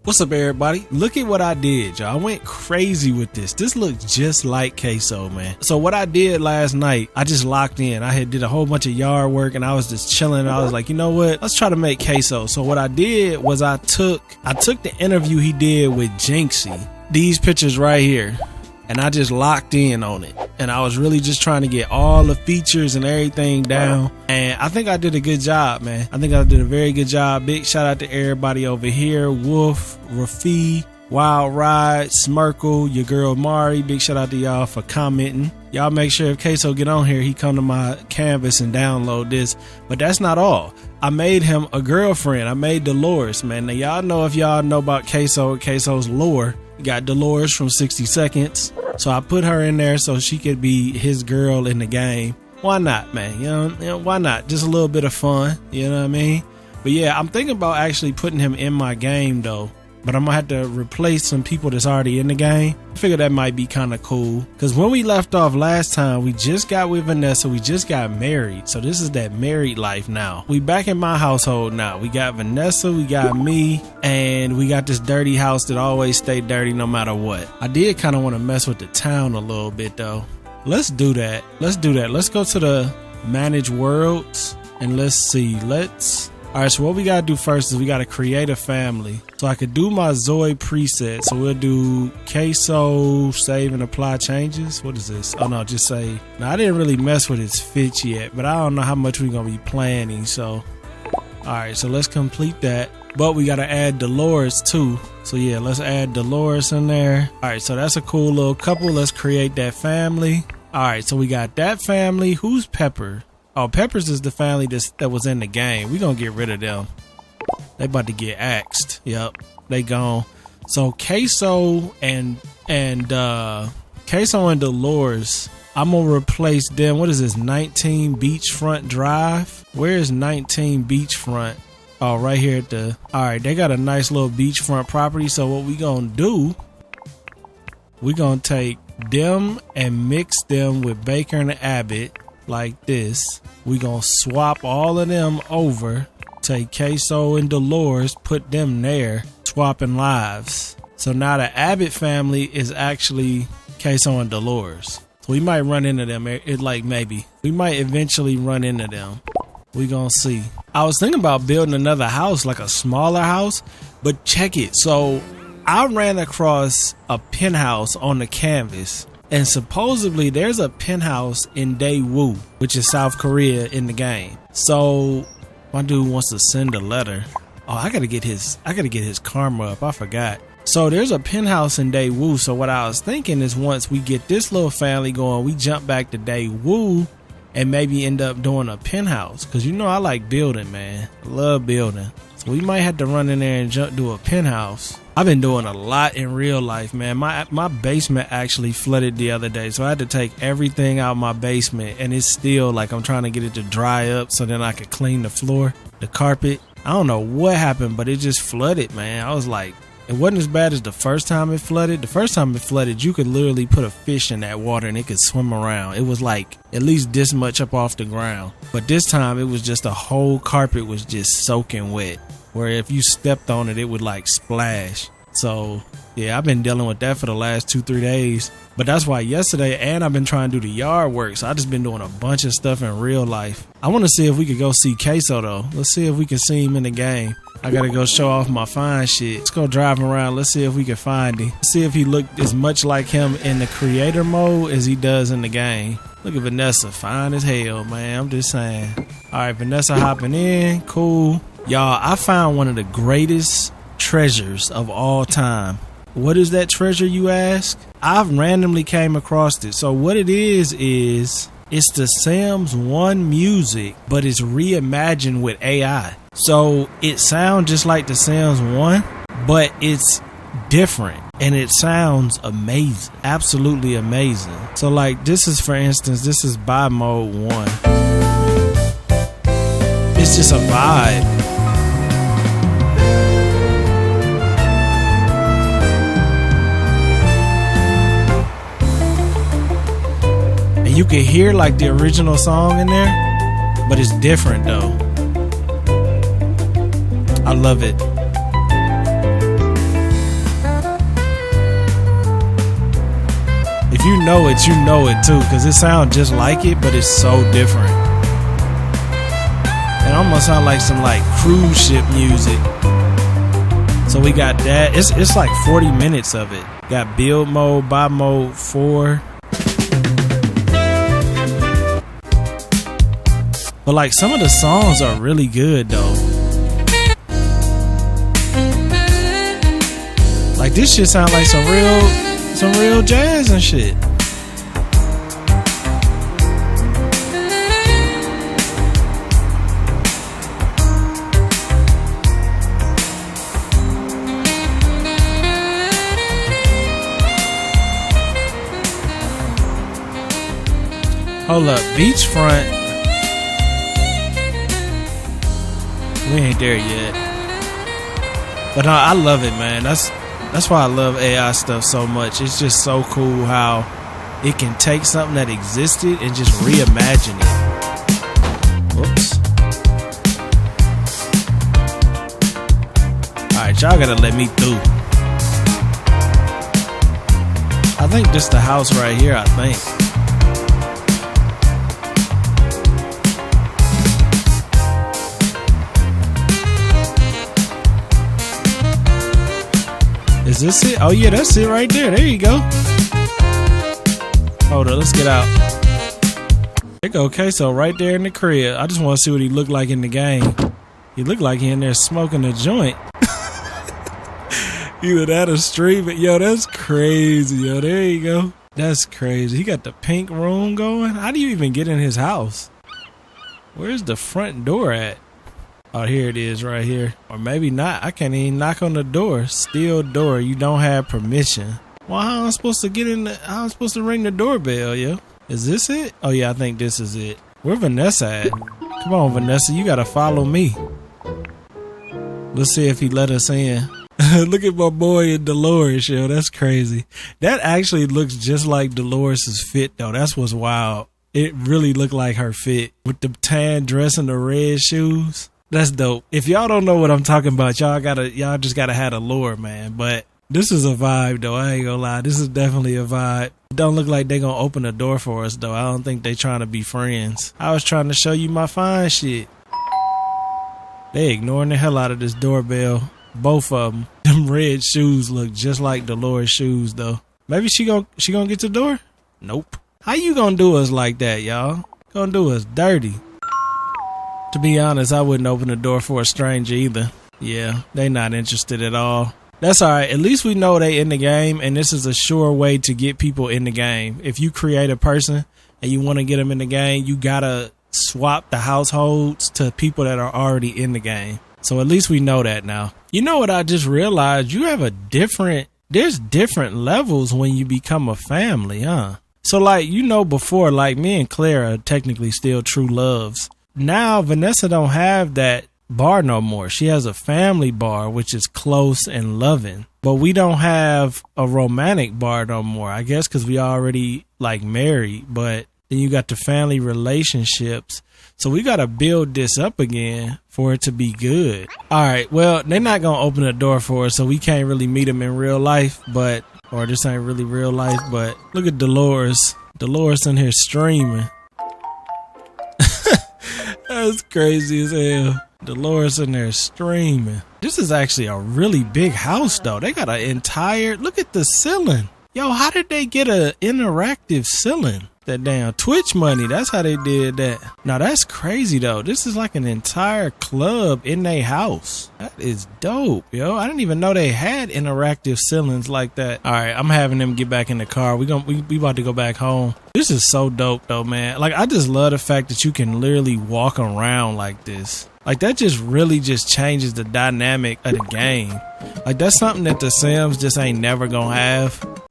What's up, everybody? Look at what I did, y'all. I went crazy with this. This looks just like CaseOh, man. So what I did last night, I just locked in. I did a whole bunch of yard work and I was just chilling. I was like, you know what? Let's try to make CaseOh. So what I did was I took the interview he did with Jinxie, these pictures right here, and I just locked in on it. And I was really just trying to get all the features and everything down. And I think I did a good job, man. I think I did a very good job. Big shout out to everybody over here. Wolf, Rafi, Wild Ride, Smirkle, your girl Mari. Big shout out to y'all for commenting. Y'all make sure if CaseOh get on here, he come to my canvas and download this. But that's not all. I made him a girlfriend. I made Dolores, man. Now y'all know, if y'all know about CaseOh, CaseOh's lore. You got Dolores from 60 Seconds. So I put her in there so she could be his girl in the game. Why not, man? You know, why not? Just a little bit of fun. You know what I mean? But yeah, I'm thinking about actually putting him in my game though. But I'm gonna have to replace some people that's already in the game. I figure that might be kind of cool. Cause when we left off last time, we just got with Vanessa. We just got married. So this is that married life now. We back in my household now. We got Vanessa, we got me, and we got this dirty house that always stay dirty no matter what. I did kind of want to mess with the town a little bit though. Let's do that. Let's do that. Let's go to the manage worlds and let's see. All right, so what we gotta do first is we gotta create a family. So I could do my InZOI preset. So we'll do CaseOh, save and apply changes. What is this? Oh no, just say. Now I didn't really mess with its fit yet, but I don't know how much we're gonna be planning. So, all right, so let's complete that. But we gotta add Dolores too. So yeah, let's add Dolores in there. All right, so that's a cool little couple. Let's create that family. All right, so we got that family. Who's Pepper? Oh, Peppers is the family that was in the game. We gonna get rid of them. They about to get axed. Yep, they gone. So CaseOh and CaseOh and Dolores, I'm gonna replace them. What is this? 19 Beachfront Drive. Where is 19 Beachfront? Oh, right here at the. All right, they got a nice little beachfront property. So what we gonna do? We gonna take them and mix them with Baker and Abbott. Like this. We gonna swap all of them over, take CaseOh and Dolores, put them there, swapping lives. So now the Abbott family is actually CaseOh and Dolores. So we might run into them. Maybe we might eventually run into them. We gonna see. I was thinking about building another house, like a smaller house, but check it. So I ran across a penthouse on the canvas. And supposedly there's a penthouse in Daewoo, which is South Korea in the game. So my dude wants to send a letter. Oh, I gotta get his karma up. I forgot. So there's a penthouse in Daewoo. So what I was thinking is once we get this little family going, we jump back to Daewoo and maybe end up doing a penthouse. Cause you know I like building, man. I love building. So we might have to run in there and do a penthouse. I've been doing a lot in real life, man. My basement actually flooded the other day, so I had to take everything out of my basement, and it's still like I'm trying to get it to dry up so then I could clean the floor, the carpet. I don't know what happened, but it just flooded, man. I was like, it wasn't as bad as the first time it flooded. The first time it flooded, you could literally put a fish in that water and it could swim around. It was like at least this much up off the ground. But this time it was just a whole carpet was just soaking wet, where if you stepped on it, it would like splash. So yeah, I've been dealing with that for the last 2-3 days. But that's why yesterday, and I've been trying to do the yard work. So I just been doing a bunch of stuff in real life. I want to see if we could go see CaseOh though. Let's see if we can see him in the game. I gotta go show off my fine shit. Let's go drive him around. Let's see if we can find him. See if he looked as much like him in the creator mode as he does in the game. Look at Vanessa, fine as hell, man. I'm just saying. All right, Vanessa hopping in, cool. Y'all, I found one of the greatest treasures of all time. What is that treasure, you ask? I've randomly came across it. So what it is it's the Sims 1 music, but it's reimagined with AI. So it sounds just like the Sims 1, but it's different and it sounds amazing, absolutely amazing. So like this is, for instance, this is buy mode 1. It's just a vibe. And you can hear like the original song in there, but it's different though. I love it. If you know it, you know it too, because it sounds just like it, but it's so different. It almost sounds like some like cruise ship music. So we got that. It's like 40 minutes of it. Got build mode, buy mode 4. But like some of the songs are really good though. Like this shit sound like some real jazz and shit. Hold up, beachfront. We ain't there yet. But no, I love it, man. That's why I love AI stuff so much. It's just so cool how it can take something that existed and just reimagine it. Whoops. Alright, y'all gotta let me through. I think this the house right here, I think. Is this it? Oh yeah, that's it right there. There you go. Hold on, let's get out. There you go, CaseOh right there in the crib. I just want to see what he looked like in the game. He looked like he in there smoking a joint. Either that or streaming. Yo, that's crazy. Yo, there you go. That's crazy. He got the pink room going. How do you even get in his house? Where's the front door at? Oh, here it is right here. Or maybe not. I can't even knock on the door. Steel door. You don't have permission. Well, how am I supposed to get in how am I supposed to ring the doorbell, yo? Is this it? Oh, yeah, I think this is it. Where Vanessa at? Come on, Vanessa. You got to follow me. Let's see if he let us in. Look at my boy in Dolores, yo. That's crazy. That actually looks just like Dolores's fit, though. That's what's wild. It really looked like her fit. With the tan dress and the red shoes. That's dope. If y'all don't know what I'm talking about, y'all just gotta have the lore, man. But this is a vibe, though. I ain't gonna lie. This is definitely a vibe. It don't look like they gonna open the door for us, though. I don't think they trying to be friends. I was trying to show you my fine shit. They ignoring the hell out of this doorbell. Both of them. Them red shoes look just like Dolores' shoes, though. Maybe she gonna get to the door? Nope. How you gonna do us like that, y'all? Gonna do us dirty. To be honest, I wouldn't open the door for a stranger either. Yeah, they not interested at all. That's alright. At least we know they in the game, and this is a sure way to get people in the game. If you create a person and you want to get them in the game, you gotta swap the households to people that are already in the game. So at least we know that now. You know what I just realized? You have there's different levels when you become a family, huh? So like, you know, before, like me and Claire are technically still true loves. Now Vanessa don't have that bar no more. She has a family bar, which is close and loving, but we don't have a romantic bar no more, I guess because we already like married. But then you got the family relationships, so we got to build this up again for it to be good. All right, well, they're not gonna open the door for us, so we can't really meet them in real life, or this ain't really real life. But look at Dolores in here streaming. That's crazy as hell. Dolores in there streaming. This is actually a really big house, though. They got an entire... Look at the ceiling. Yo, how did they get an interactive ceiling? That damn Twitch money. That's how they did that. Now, that's crazy, though. This is like an entire club in their house. That is dope, yo. I didn't even know they had interactive ceilings like that. All right, I'm having them get back in the car. We about to go back home. This is so dope, though, man. Like, I just love the fact that you can literally walk around like this. Like, that just really just changes the dynamic of the game. Like, that's something that the Sims just ain't never gonna have.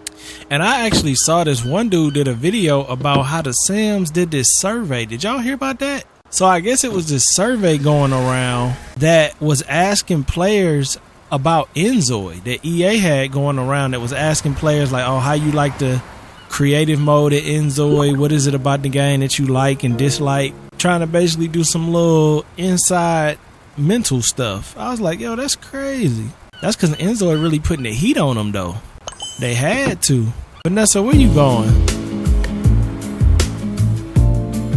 And I actually saw this one dude did a video about how the Sims did this survey. Did y'all hear about that? So I guess it was this survey going around that was asking players about InZOI that EA had going around, that was asking players like, oh, how you like the creative mode at InZOI? What is it about the game that you like and dislike? Trying to basically do some little inside mental stuff. I was like, yo, that's crazy. That's because InZOI really putting the heat on them, though. They had to. Vanessa, where you going?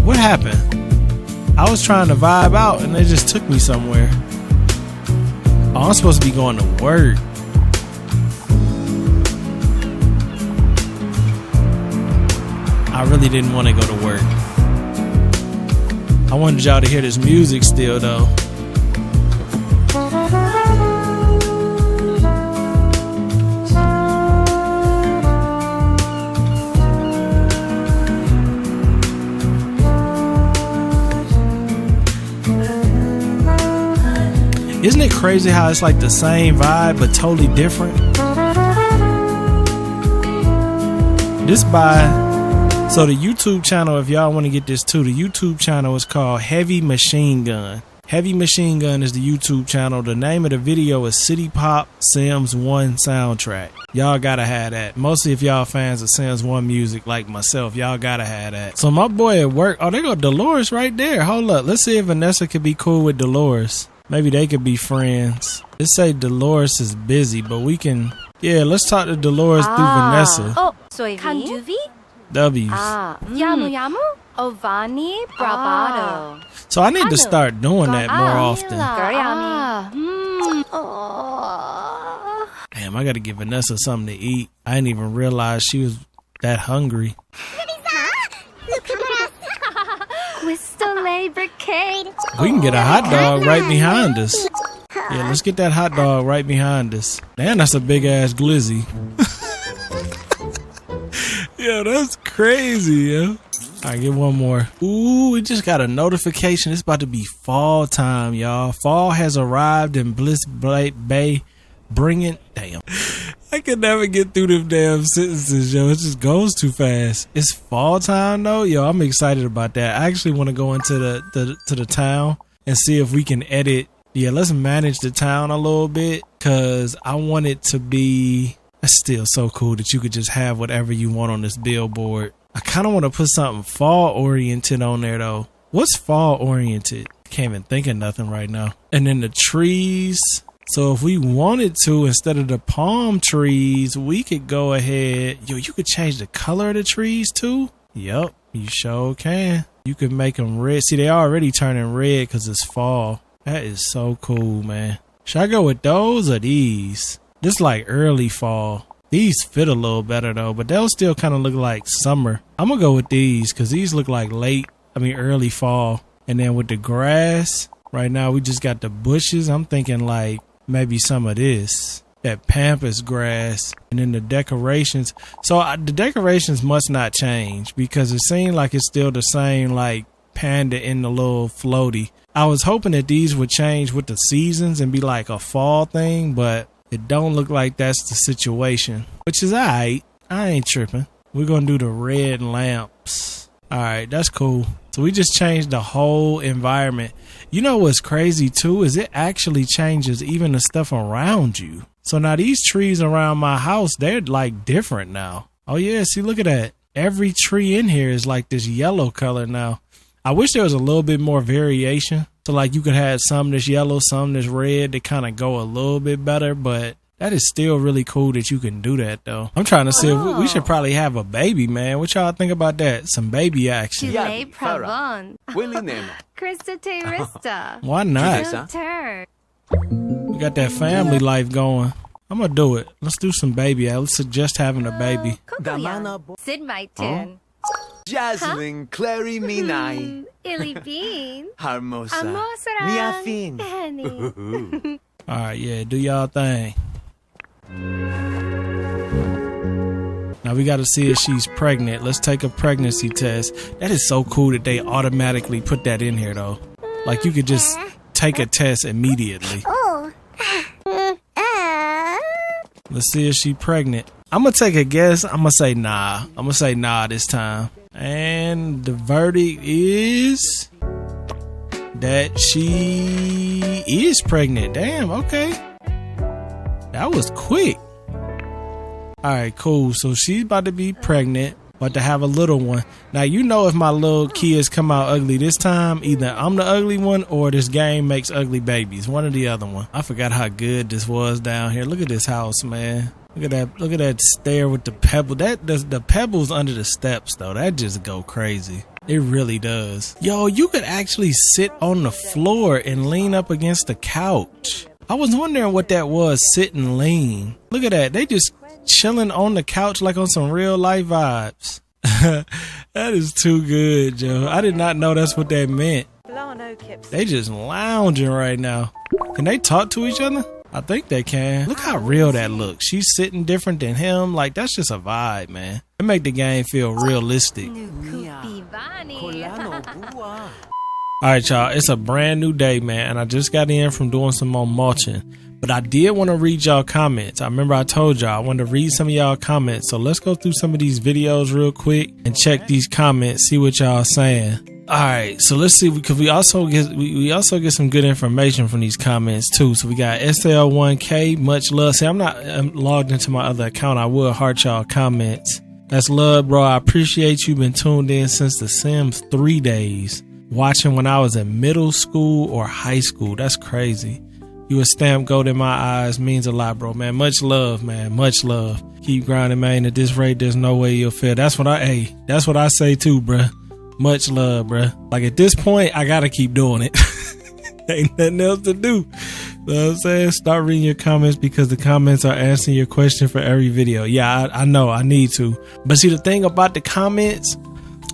What happened? I was trying to vibe out and they just took me somewhere. Oh, I'm supposed to be going to work. I really didn't want to go to work. I wanted y'all to hear this music still though. Isn't it crazy how it's like the same vibe but totally different? This so the YouTube channel, if y'all want to get this too, the YouTube channel is called Heavy Machine Gun. Heavy Machine Gun is the YouTube channel. The name of the video is City Pop Sims 1 soundtrack. Y'all gotta have that. Mostly if y'all fans of Sims 1 music like myself, y'all gotta have that. So my boy at work, oh, there go Dolores right there. Hold up, let's see if Vanessa could be cool with Dolores. Maybe they could be friends. It say Dolores is busy, but we can... Yeah, let's talk to Dolores through Vanessa. Oh, Kanduvi? W's. Yamu? Ovani? Bravado. So I need to start doing that more often. Damn, I gotta give Vanessa something to eat. I didn't even realize she was that hungry. We can get a hot dog right behind us. Yeah, let's get that hot dog right behind us. Damn, that's a big ass glizzy. Yeah, that's crazy, yo. Alright, get one more. Ooh, we just got a notification. It's about to be fall time, y'all. Fall has arrived in Bliss Bay. Bringing... Damn. I can never get through them damn sentences, yo. It just goes too fast. It's fall time, though. Yo, I'm excited about that. I actually want to go into the town and see if we can edit. Yeah, let's manage the town a little bit, because I want it to be... That's still so cool that you could just have whatever you want on this billboard. I kind of want to put something fall-oriented on there, though. What's fall-oriented? Can't even think of nothing right now. And then the trees... So if we wanted to, instead of the palm trees, we could go ahead. Yo, you could change the color of the trees too? Yup, you sure can. You could make them red. See, they already turning red because it's fall. That is so cool, man. Should I go with those or these? This like early fall. These fit a little better though, but they'll still kind of look like summer. I'm going to go with these because these look like early fall. And then with the grass, right now we just got the bushes. I'm thinking like maybe some of this, that pampas grass, and then the decorations. So the decorations must not change because it seemed like it's still the same, like panda in the little floaty. I was hoping that these would change with the seasons and be like a fall thing, but it don't look like that's the situation, which is alright. I ain't tripping. We're gonna do the red lamps. Alright, that's cool. So we just changed the whole environment. You know what's crazy too is it actually changes even the stuff around you. So now these trees around my house, they're like different now. Oh yeah, see, look at that. Every tree in here is like this yellow color now. I wish there was a little bit more variation. So like you could have some that's yellow, some that's red. They kind of go a little bit better, but that is still really cool that you can do that though. I'm trying to see if we should probably have a baby, man. What y'all think about that? Some baby action. Chile Pravon. Why not? We got that family life going. I'm gonna do it. Let's do some baby. Let's suggest having a baby. Sid my turn. Jasmine, Clary Minay, Illy Bean. Hermosa, Mia Fin. Alright, yeah, do y'all thing. Now we gotta see if she's pregnant. Let's take a pregnancy test. That is so cool that they automatically put that in here though. Like you could just take a test immediately. Let's see if she's pregnant. I'm gonna take a guess. I'm gonna say nah. I'm gonna say nah this time. And the verdict is that she is pregnant. Damn, okay. That was quick. Alright, cool. So she's about to be pregnant, about to have a little one. Now, you know if my little kids come out ugly this time, either I'm the ugly one or this game makes ugly babies. One or the other one. I forgot how good this was down here. Look at this house, man. Look at that stair with the pebble. The pebbles under the steps though. That just go crazy. It really does. Yo, you could actually sit on the floor and lean up against the couch. I was wondering what that was, sit and lean. Look at that. They just chilling on the couch like on some real life vibes. That is too good, Joe. I did not know that's what that meant. They just lounging right now. Can they talk to each other? I think they can. Look how real that looks. She's sitting different than him. Like, that's just a vibe, man. It make the game feel realistic. Alright, y'all. It's a brand new day, man. And I just got in from doing some more mulching. But I did want to read y'all comments. I remember I told y'all I wanted to read some of y'all comments. So let's go through some of these videos real quick and check these comments, see what y'all saying. All right, so let's see, because we also get some good information from these comments too. So we got SL1K, much love. See, I'm logged into my other account. I will heart y'all comments. That's love, bro. I appreciate you been tuned in since The Sims 3 days. Watching when I was in middle school or high school. That's crazy. You a stamp gold in my eyes, means a lot, bro, man. Much love, man. Much love. Keep grinding, man. At this rate, there's no way you'll fail. That's what I say too, bruh. Much love, bruh. Like at this point, I gotta keep doing it. Ain't nothing else to do. You know what I'm saying? Start reading your comments because the comments are answering your question for every video. Yeah, I know I need to. But see, the thing about the comments,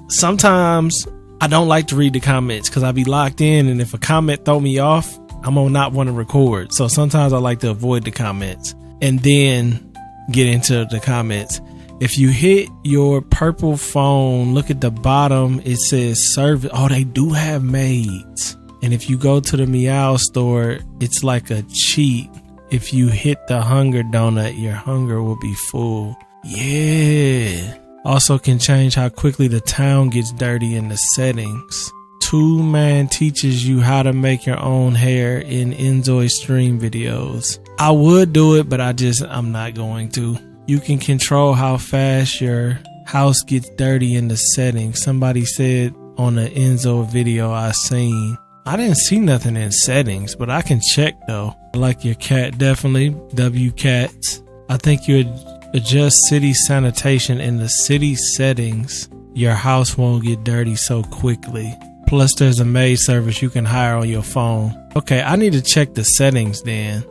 sometimes I don't like to read the comments because I be locked in, and if a comment throw me off, I'm gonna not want to record. So sometimes I like to avoid the comments and then get into the comments. If you hit your purple phone, look at the bottom, it says service. Oh, they do have maids. And if you go to the Meow store, it's like a cheat. If you hit the hunger donut, your hunger will be full. Yeah. Also can change how quickly the town gets dirty in the settings. 2Man teaches you how to make your own hair in InZOI stream videos. I would do it, but I'm not going to. You can control how fast your house gets dirty in the settings. Somebody said on the InZOI video I seen. I didn't see nothing in settings, but I can check though. I like your cat, definitely. WCats. I think you adjust city sanitation in the city settings. Your house won't get dirty so quickly. Plus there's a maid service you can hire on your phone. Okay, I need to check the settings then.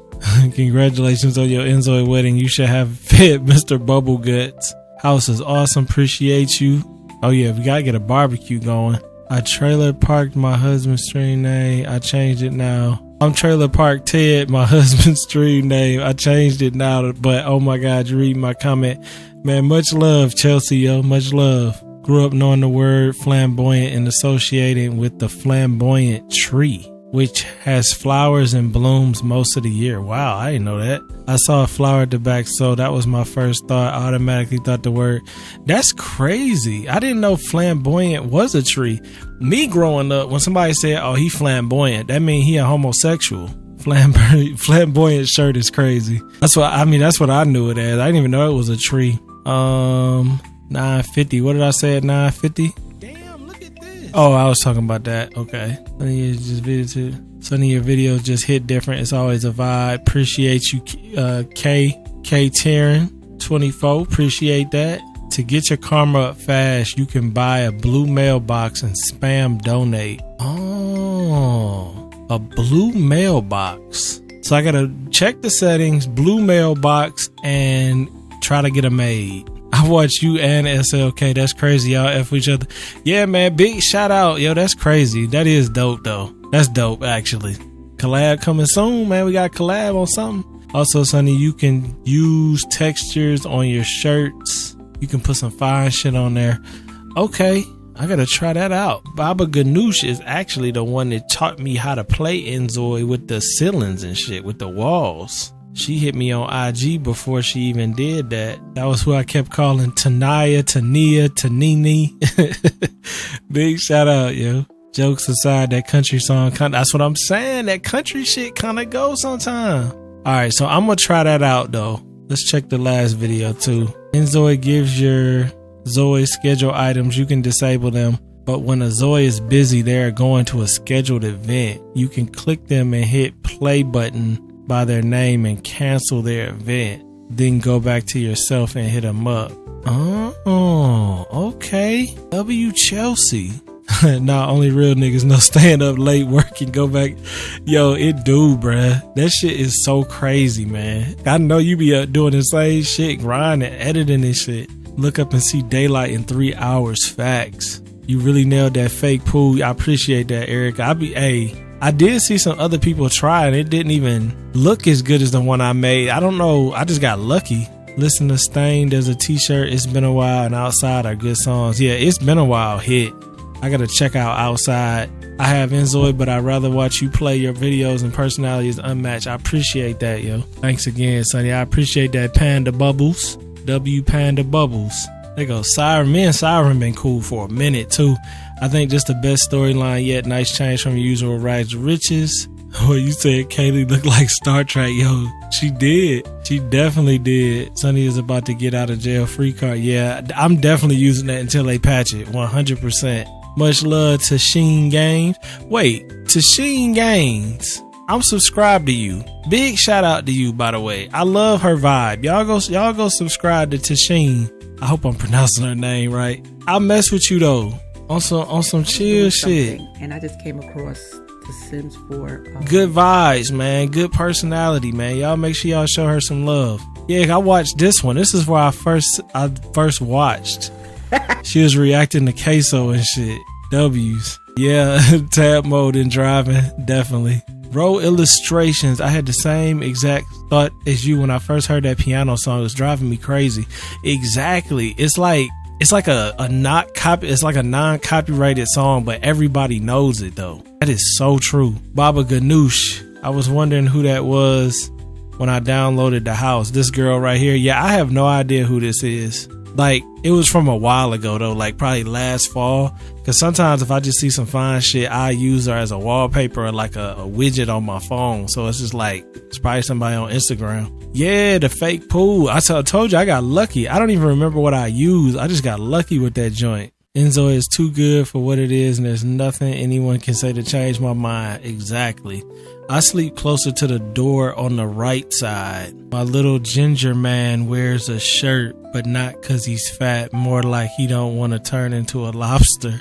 Congratulations on your InZOI wedding. You should have fit Mr. Bubble Guts. House is awesome. Appreciate you. Oh yeah, we gotta get a barbecue going. I trailer parked my husband's stream name. I changed it now. I'm Trailer Park Ted, my husband's stream name. I changed it now, but oh my God, you read my comment. Man, much love, Chelsea, yo. Much love. Grew up knowing the word flamboyant and associated with the flamboyant tree, which has flowers and blooms most of the year. Wow, I didn't know that. I saw a flower at the back, so that was my first thought. I automatically thought the word. That's crazy. I didn't know flamboyant was a tree. Me growing up, when somebody said, oh, he flamboyant, that means he a homosexual. Flamboyant shirt is crazy. That's what I knew it as. I didn't even know it was a tree. 950. What did I say at 950? Damn, look at this. Oh, I was talking about that. Okay. Some of your videos just hit different. It's always a vibe. Appreciate you, K Taryn 24. Appreciate that. To get your karma up fast, you can buy a blue mailbox and spam donate. Oh, a blue mailbox. So I gotta check the settings, blue mailbox, and try to get a maid. I watch you and SLK. That's crazy. Y'all F each other. Yeah, man. Big shout out. Yo, that's crazy. That is dope, though. That's dope, actually. Collab coming soon, man. We got collab on something. Also, Sonny, you can use textures on your shirts. You can put some fine shit on there. Okay. I gotta try that out. Baba Ganoush is actually the one that taught me how to play InZOI with the ceilings and shit, with the walls. She hit me on IG before she even did that. That was who I kept calling Tania, Tanini. Big shout out, yo. Jokes aside, that country song, that's what I'm saying. That country shit kind of goes sometime. All right, so I'm going to try that out, though. Let's check the last video, too. InZOI gives your Zoe schedule items. You can disable them. But when a Zoe is busy, they're going to a scheduled event. You can click them and hit play button by their name and cancel their event. then go back to yourself and hit them up. Oh, okay. W Chelsea. Nah, only real niggas know staying up late working, go back. Yo, it do, bruh. That shit is so crazy, man. I know you be up doing the same shit, grinding, editing and shit. Look up and see daylight in 3 hours. Facts. You really nailed that fake pool. I appreciate that, Eric. I did see some other people try and it didn't even look as good as the one I made. I don't know. I just got lucky. Listen to Stain. There's a t-shirt. It's Been a While and Outside are good songs. Yeah, It's Been a While hit. I gotta check out Outside. I have InZOI, but I'd rather watch you play. Your videos and personality is unmatched. I appreciate that, yo. Thanks again, Sonny. I appreciate that. Panda Bubbles. W Panda Bubbles. There go Siren. Me and Siren been cool for a minute too. I think just the best storyline yet. Nice change from your usual rags to riches. Oh, you said Kaylee looked like Star Trek. Yo, she did. She definitely did. Sonny is about to get out of jail free card. Yeah, I'm definitely using that until they patch it. 100%. Much love to Sheen Games. Wait, to Sheen Games. I'm subscribed to you. Big shout out to you, by the way. I love her vibe. Y'all go subscribe to Tasheen. I hope I'm pronouncing her name right. I mess with you though. On some chill shit. And I just came across The Sims 4. Good vibes, man. Good personality, man. Y'all make sure y'all show her some love. Yeah, I watched this one. This is where I first watched. She was reacting to CaseOh and shit. W's. Yeah, tab mode and driving. Definitely. Roll illustrations. I had the same exact thought as you when I first heard that piano song. It was driving me crazy. Exactly. It's like a not copy. It's like a non-copyrighted song, but everybody knows it though. That is so true. Baba Ganoush. I was wondering who that was when I downloaded the house. This girl right here. Yeah, I have no idea who this is. Like, it was from a while ago though, like probably last fall. Cause sometimes if I just see some fine shit, I use her as a wallpaper or like a widget on my phone. So it's just like, it's probably somebody on Instagram. Yeah, the fake pool. I told you I got lucky. I don't even remember what I used. I just got lucky with that joint. InZOI is too good for what it is, and there's nothing anyone can say to change my mind. Exactly. I sleep closer to the door on the right side. My little ginger man wears a shirt, but not cause he's fat, more like he don't want to turn into a lobster.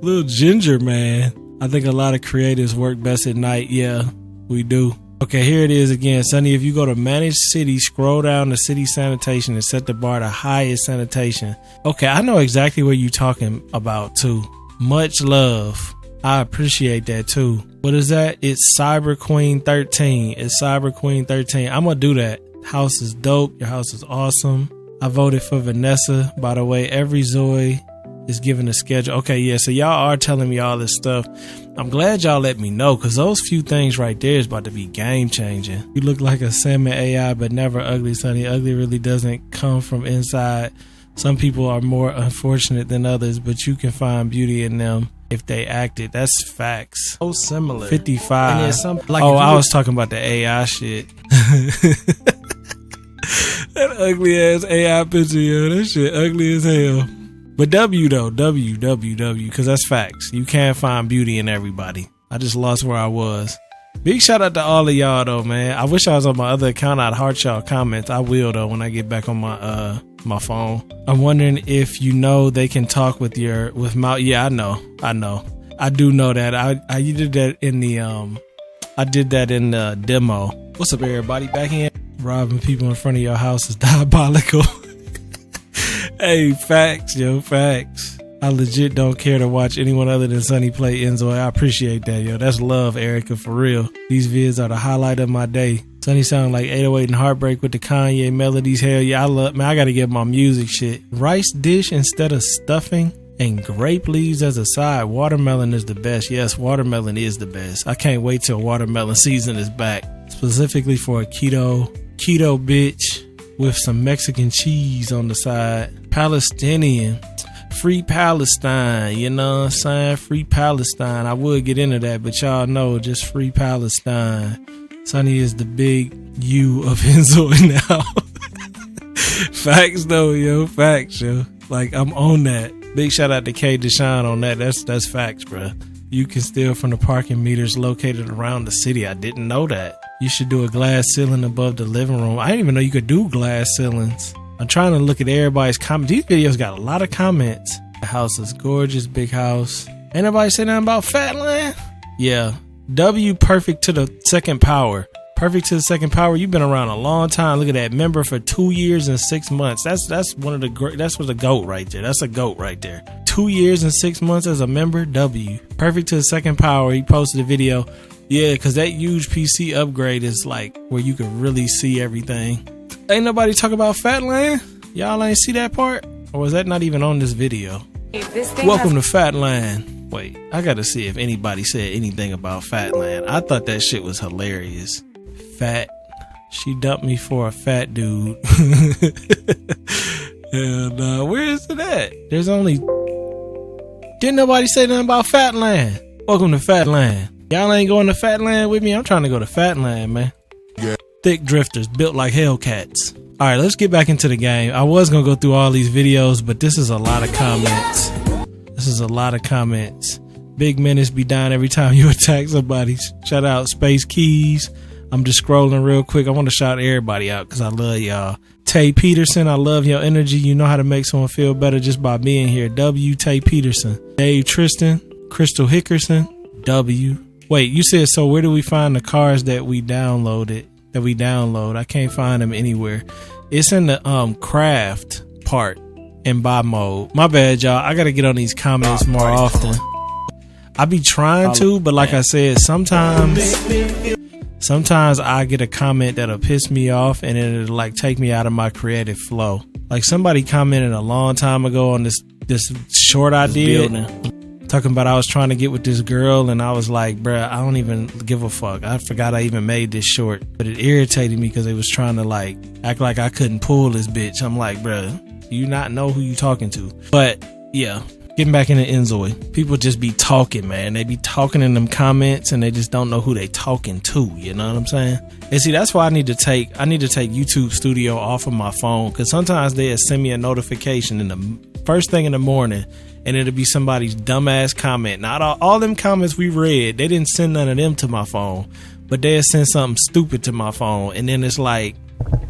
Little ginger man. I think a lot of creatives work best at night. Yeah, we do. Okay, here it is again. Sonny, if you go to Manage City, scroll down to City Sanitation and set the bar to highest sanitation. Okay, I know exactly what you're talking about too. Much love. I appreciate that too. What is that? It's Cyber Queen 13. It's Cyber Queen 13. I'm gonna do that. House is dope. Your house is awesome. I voted for Vanessa. By the way, every Zoe is given a schedule. Okay, yeah, so y'all are telling me all this stuff. I'm glad y'all let me know, because those few things right there is about to be game changing. You look like a salmon AI, but never ugly, Sonny. Ugly really doesn't come from inside. Some people are more unfortunate than others, but you can find beauty in them if they acted. That's facts. So similar. 55. Like, I was talking about the AI shit. That ugly ass AI picture, yo. That shit ugly as hell. But W though, W, because that's facts. You can't find beauty in everybody. I just lost where I was. Big shout out to all of y'all though, man. I wish I was on my other account. I'd heart y'all comments. I will though when I get back on my phone. I'm wondering if you know they can talk with mouth. Yeah, I know. I do know that. I did that in the demo. What's up, everybody? Back in. Robbing people in front of your house is diabolical. Hey, facts, yo, facts. I legit don't care to watch anyone other than Sonny play InZOI. I appreciate that, yo. That's love, Erica, for real. These vids are the highlight of my day. Sonny sound like 808 and Heartbreak with the Kanye melodies. Hell yeah, I gotta get my music shit. Rice dish instead of stuffing and grape leaves as a side. Watermelon is the best. Yes, watermelon is the best. I can't wait till watermelon season is back. Specifically for a keto bitch with some Mexican cheese on the side. Palestinian. Free Palestine. You know what I'm saying? Free Palestine. I would get into that, but y'all know, just free Palestine. Sonny is the big U of InZOI now. Facts though, yo. Facts, yo. Like, I'm on that. Big shout out to K Deshaun on that. That's facts, bro. You can steal from the parking meters located around the city. I didn't know that. You should do a glass ceiling above the living room. I didn't even know you could do glass ceilings. I'm trying to look at everybody's comments. These videos got a lot of comments. The house is gorgeous, big house. Ain't nobody say nothing about Fatland? Yeah. W perfect to the second power. Perfect to the second power. You've been around a long time. Look at that. Member for 2 years and 6 months. That's one of the great. That's what a goat right there. That's a goat right there. 2 years and 6 months as a member. W. Perfect to the second power. He posted a video. Yeah, because that huge PC upgrade is like where you can really see everything. Ain't nobody talk about Fatland? Y'all ain't see that part? Or was that not even on this video? Welcome to Fatland. Wait, I gotta see if anybody said anything about Fatland. I thought that shit was hilarious. Fat. She dumped me for a fat dude. And where is it at? There's only... Didn't nobody say nothing about Fatland? Welcome to Fatland. Y'all ain't going to Fatland with me? I'm trying to go to Fatland, man. Yeah. Thick drifters built like Hellcats. All right, let's get back into the game. I was going to go through all these videos, but this is a lot of comments. This is a lot of comments. Big Menace be dying every time you attack somebody. Shout out Space Keys. I'm just scrolling real quick. I want to shout everybody out because I love y'all. Tay Peterson, I love your energy. You know how to make someone feel better just by being here. W. Tay Peterson. Dave Tristan. Crystal Hickerson. W. Wait, you said, so where do we find the cars that we downloaded? That we download? I can't find them anywhere. It's in the craft part in buy mode. My bad, y'all. I gotta get on these comments more often. I be trying to, but like I said, sometimes I get a comment that'll piss me off and it'll like take me out of my creative flow. Like somebody commented a long time ago on this short I did. Talking about I was trying to get with this girl and I was like, bruh, I don't even give a fuck. I forgot I even made this short. But it irritated me because they was trying to like act like I couldn't pull this bitch. I'm like, bruh, you not know who you talking to. But yeah, getting back into InZOI. People just be talking, man. They be talking in them comments and they just don't know who they talking to. You know what I'm saying? And see, that's why I need to take YouTube Studio off of my phone, because sometimes they'll send me a notification in the first thing in the morning and it'll be somebody's dumbass comment. Not all them comments we read, they didn't send none of them to my phone, but they'll send something stupid to my phone. And then it's like,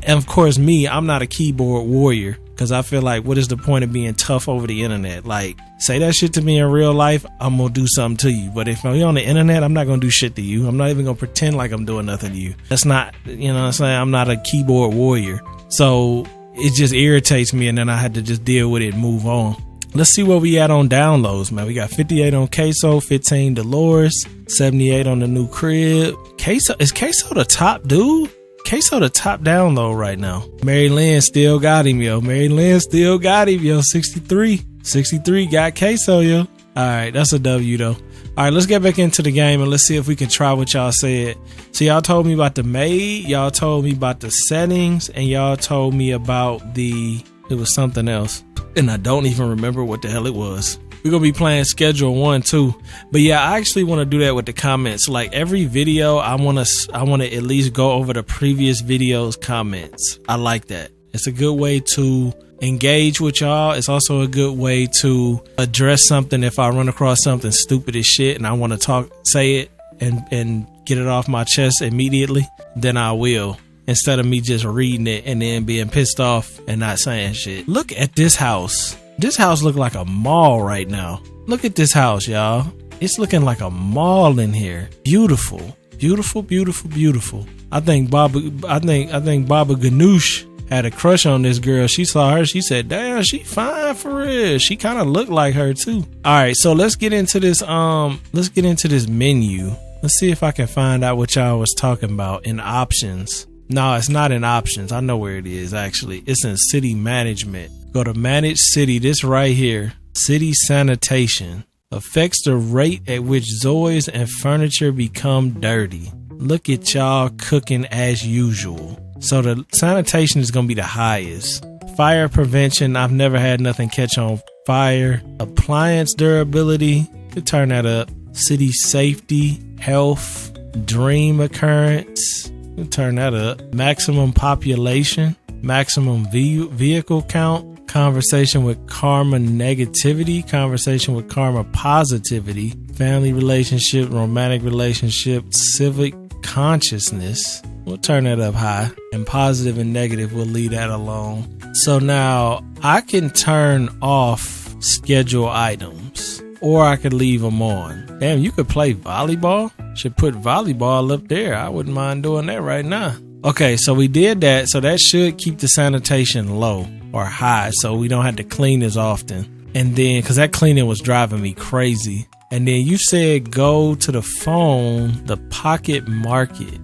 and of course me, I'm not a keyboard warrior, because I feel like, what is the point of being tough over the internet? Like, say that shit to me in real life, I'm going to do something to you. But if you're on the internet, I'm not going to do shit to you. I'm not even going to pretend like I'm doing nothing to you. That's not, you know what I'm saying? I'm not a keyboard warrior. So it just irritates me, and then I had to just deal with it and move on. Let's see where we at on downloads, man. We got 58 on CaseOh, 15 Dolores, 78 on the new crib. Is CaseOh the top dude? CaseOh the top download right now. Mary Lynn still got him, yo. 63. 63 got CaseOh, yo. All right, that's a W, though. All right, let's get back into the game and let's see if we can try what y'all said. So y'all told me about the maid, y'all told me about the settings, and y'all told me about it was something else. And I don't even remember what the hell it was. We're going to be playing schedule 1 too. But yeah, I actually want to do that with the comments. Like every video, I want to at least go over the previous video's comments. I like that. It's a good way to engage with y'all. It's also a good way to address something. If I run across something stupid as shit and I want to say it and get it off my chest immediately, then I will. Instead of me just reading it and then being pissed off and not saying shit. Look at this house. This house look like a mall right now. Look at this house, y'all. It's looking like a mall in here. Beautiful, beautiful, beautiful, beautiful. I think Baba Ganoush had a crush on this girl. She saw her. She said, "Damn, she fine for real." She kind of looked like her too. All right, so let's get into this. Let's get into this menu. Let's see if I can find out what y'all was talking about in options. No, it's not in options. I know where it is, actually. It's in city management. Go to manage city. This right here. City sanitation. Affects the rate at which ZOIs and furniture become dirty. Look at y'all cooking as usual. So the sanitation is going to be the highest. Fire prevention. I've never had nothing catch on fire. Appliance durability. Could turn that up. City safety. Health. Dream occurrence. Turn that up. Maximum population, maximum vehicle count, conversation with karma negativity, conversation with karma positivity, family relationship, romantic relationship, civic consciousness. We'll turn that up high. And positive and negative, we'll leave that alone. So now I can turn off schedule items, or I could leave them on. Damn, you could play volleyball? Should put volleyball up there. I wouldn't mind doing that right now. Okay, so we did that. So that should keep the sanitation low or high, so we don't have to clean as often. And then, because that cleaning was driving me crazy. And then you said go to the phone, the Pocket Market.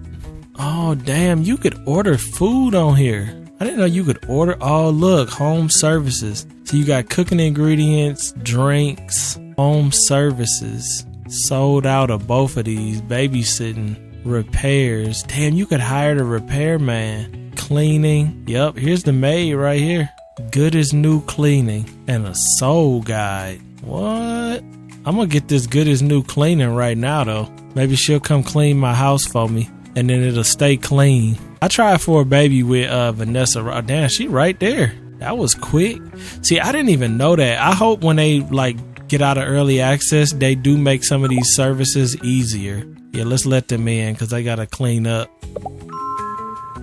Oh, damn, you could order food on here. I didn't know you could order. Oh, look, home services. So you got cooking ingredients, drinks, home services. Sold out of both of these. Babysitting, repairs. Damn, you could hire the repairman. Cleaning. Yep, here's the maid right here. Good as new cleaning. And a soul guide. What? I'm gonna get this good as new cleaning right now though. Maybe she'll come clean my house for me and then it'll stay clean. I tried for a baby with Vanessa. Damn, she right there. That was quick. See, I didn't even know that. I hope when they like get out of early access, they do make some of these services easier. Yeah, let's let them in because they gotta clean up.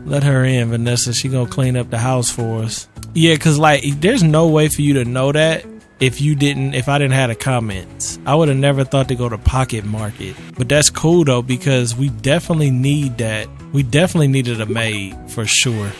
Let her in, Vanessa. She gonna clean up the house for us. Yeah, because like there's no way for you to know that if I didn't have the comments. I would have never thought to go to Pocket Market. But that's cool though, because we definitely need that. We definitely needed a maid for sure.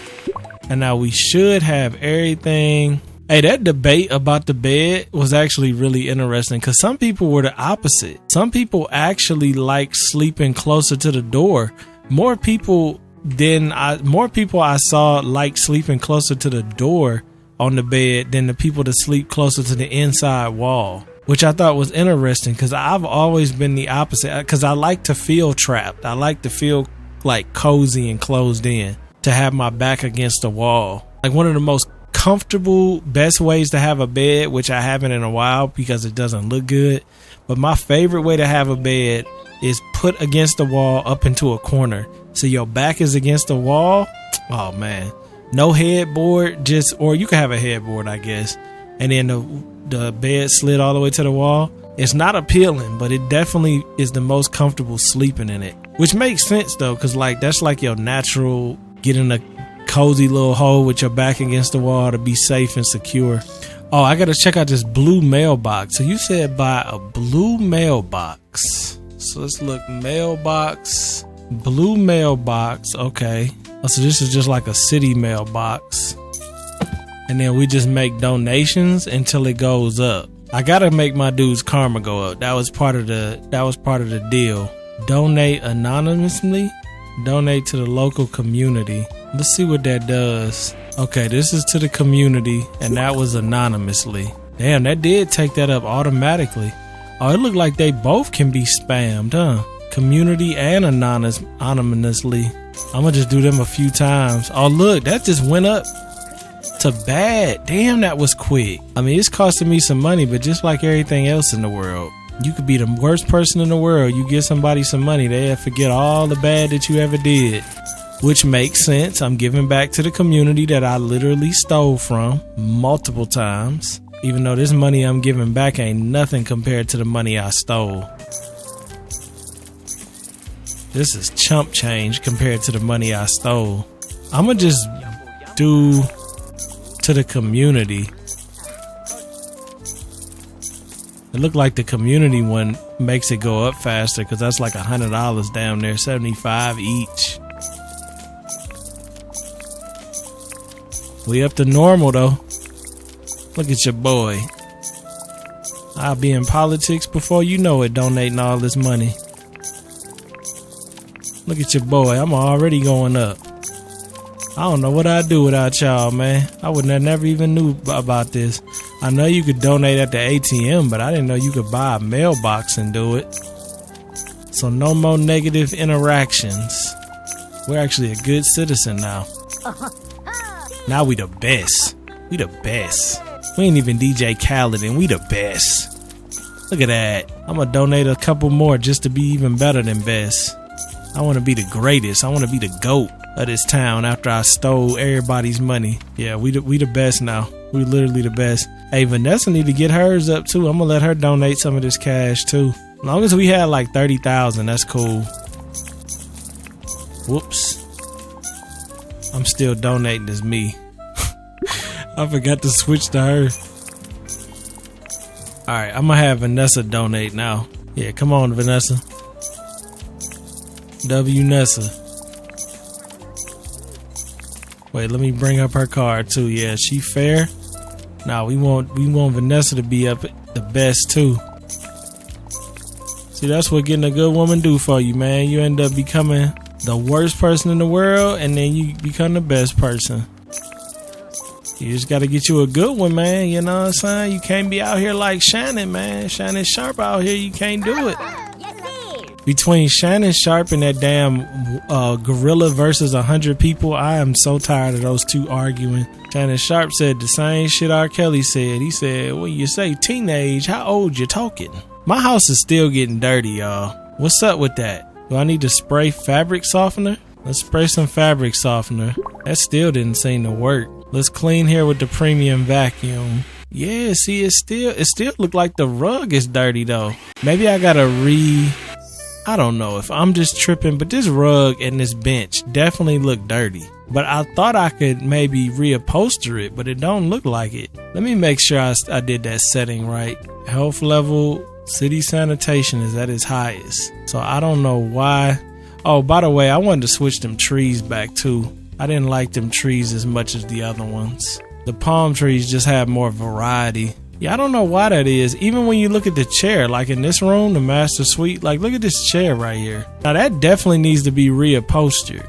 And now we should have everything. Hey, that debate about the bed was actually really interesting because some people were the opposite. Some people actually like sleeping closer to the door. More people I saw like sleeping closer to the door on the bed than the people that sleep closer to the inside wall, which I thought was interesting because I've always been the opposite because I like to feel trapped. I like to feel like cozy and closed in, to have my back against the wall. Like one of the most comfortable, best ways to have a bed, which I haven't in a while because it doesn't look good. But my favorite way to have a bed is put against the wall up into a corner. So your back is against the wall. Oh man. No headboard, or you can have a headboard, I guess. And then the bed slid all the way to the wall. It's not appealing, but it definitely is the most comfortable sleeping in it. Which makes sense though, because like that's like your natural, get in a cozy little hole with your back against the wall to be safe and secure. Oh, I gotta check out this blue mailbox. So you said buy a blue mailbox. So let's look, mailbox, blue mailbox. Okay. Oh, so this is just like a city mailbox. And then we just make donations until it goes up. I gotta make my dude's karma go up. That was part of the deal. Donate anonymously. Donate to the local community. Let's see what that does. Okay, this is to the community, and that was anonymously. Damn, that did take that up automatically. Oh, it looked like they both can be spammed, huh? Community and anonymously. I'm gonna just do them a few times. Oh, look, that just went up to bad. Damn, that was quick. I mean, it's costing me some money, but just like everything else in the world, you could be the worst person in the world. You give somebody some money, they'll forget all the bad that you ever did. Which makes sense. I'm giving back to the community that I literally stole from multiple times. Even though this money I'm giving back ain't nothing compared to the money I stole. This is chump change compared to the money I stole. I'm gonna just do to the community. It looked like the community one makes it go up faster because that's like $100 down there, $75 each. We up to normal though. Look at your boy. I'll be in politics before you know it, donating all this money. Look at your boy. I'm already going up. I don't know what I'd do without y'all, man. I would have never even knew about this. I know you could donate at the ATM, but I didn't know you could buy a mailbox and do it. So no more negative interactions. We're actually a good citizen now. Now we the best. We the best. We ain't even DJ Khaled and we the best. Look at that. I'm gonna donate a couple more just to be even better than best. I want to be the greatest. I want to be the GOAT of this town after I stole everybody's money. Yeah, we the best now. We literally the best. Hey, Vanessa need to get hers up too. I'm gonna let her donate some of this cash too. As long as we had like 30,000, that's cool. Whoops. I'm still donating as me. I forgot to switch to her. Alright, I'm gonna have Vanessa donate now. Yeah, come on, Vanessa. W Nessa. Wait, let me bring up her card too. Yeah, she fair. Nah, we want Vanessa to be up the best too. See, that's what getting a good woman do for you, man. You end up becoming the worst person in the world, and then you become the best person. You just gotta get you a good one, man. You know what I'm saying? You can't be out here like Shannon, man. Shannon Sharp out here, you can't do it. Between Shannon Sharp and that damn gorilla versus 100 people, I am so tired of those two arguing. Shannon Sharp said the same shit R. Kelly said. He said, when you say teenage, how old you talking? My house is still getting dirty, y'all. What's up with that? Do I need to spray fabric softener? Let's spray some fabric softener. That still didn't seem to work. Let's clean here with the premium vacuum. Yeah, see, it still look like the rug is dirty though. Maybe I gotta I don't know if I'm just tripping, but this rug and this bench definitely look dirty. But I thought I could maybe reupholster it, but it don't look like it. Let me make sure I did that setting right. Health level, city sanitation is at its highest. So I don't know why. Oh, by the way, I wanted to switch them trees back too. I didn't like them trees as much as the other ones. The palm trees just have more variety. Yeah, I don't know why that is. Even when you look at the chair, like in this room, the master suite, like look at this chair right here. Now that definitely needs to be reupholstered.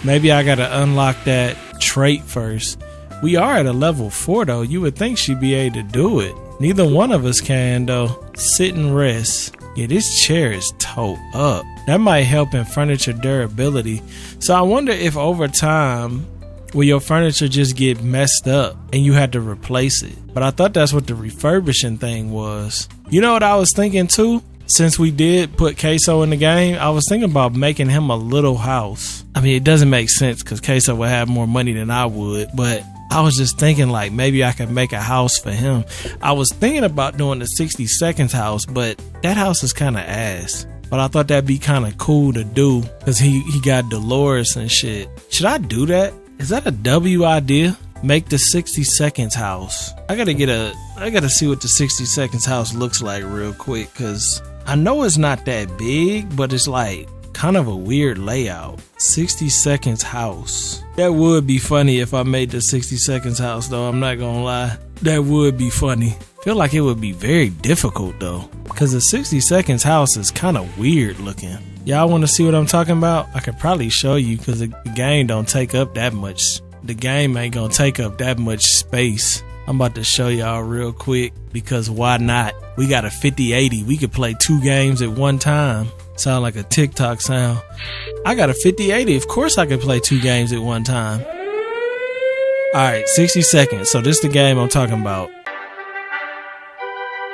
Maybe I gotta unlock that trait first. We are at a level 4 though. You would think she'd be able to do it. Neither one of us can though. Sit and rest. Yeah, this chair is towed up. That might help in furniture durability. So I wonder if over time, will your furniture just get messed up and you had to replace it? But I thought that's what the refurbishing thing was. You know what I was thinking too? Since we did put CaseOh in the game, I was thinking about making him a little house. I mean, it doesn't make sense because CaseOh would have more money than I would, but I was just thinking like maybe I could make a house for him. I was thinking about doing the 60 seconds house, but that house is kind of ass. But I thought that'd be kind of cool to do because he got Dolores and shit. Should I do that? Is that a W idea? Make the 60 seconds house. I gotta see what the 60 seconds house looks like real quick because I know it's not that big, but it's like kind of a weird layout. 60 seconds house. That would be funny if I made the 60 seconds house though. I'm not gonna lie. That would be funny. Feel like it would be very difficult though, because the 60 seconds house is kind of weird looking. Y'all want to see what I'm talking about? I could probably show you because the game don't take up that much. The game ain't gonna take up that much space. I'm about to show y'all real quick because why not? We got a 5080. We could play 2 games at one time. Sound like a TikTok sound. I got a 5080. Of course I could play 2 games at one time. Alright, 60 seconds. So this is the game I'm talking about.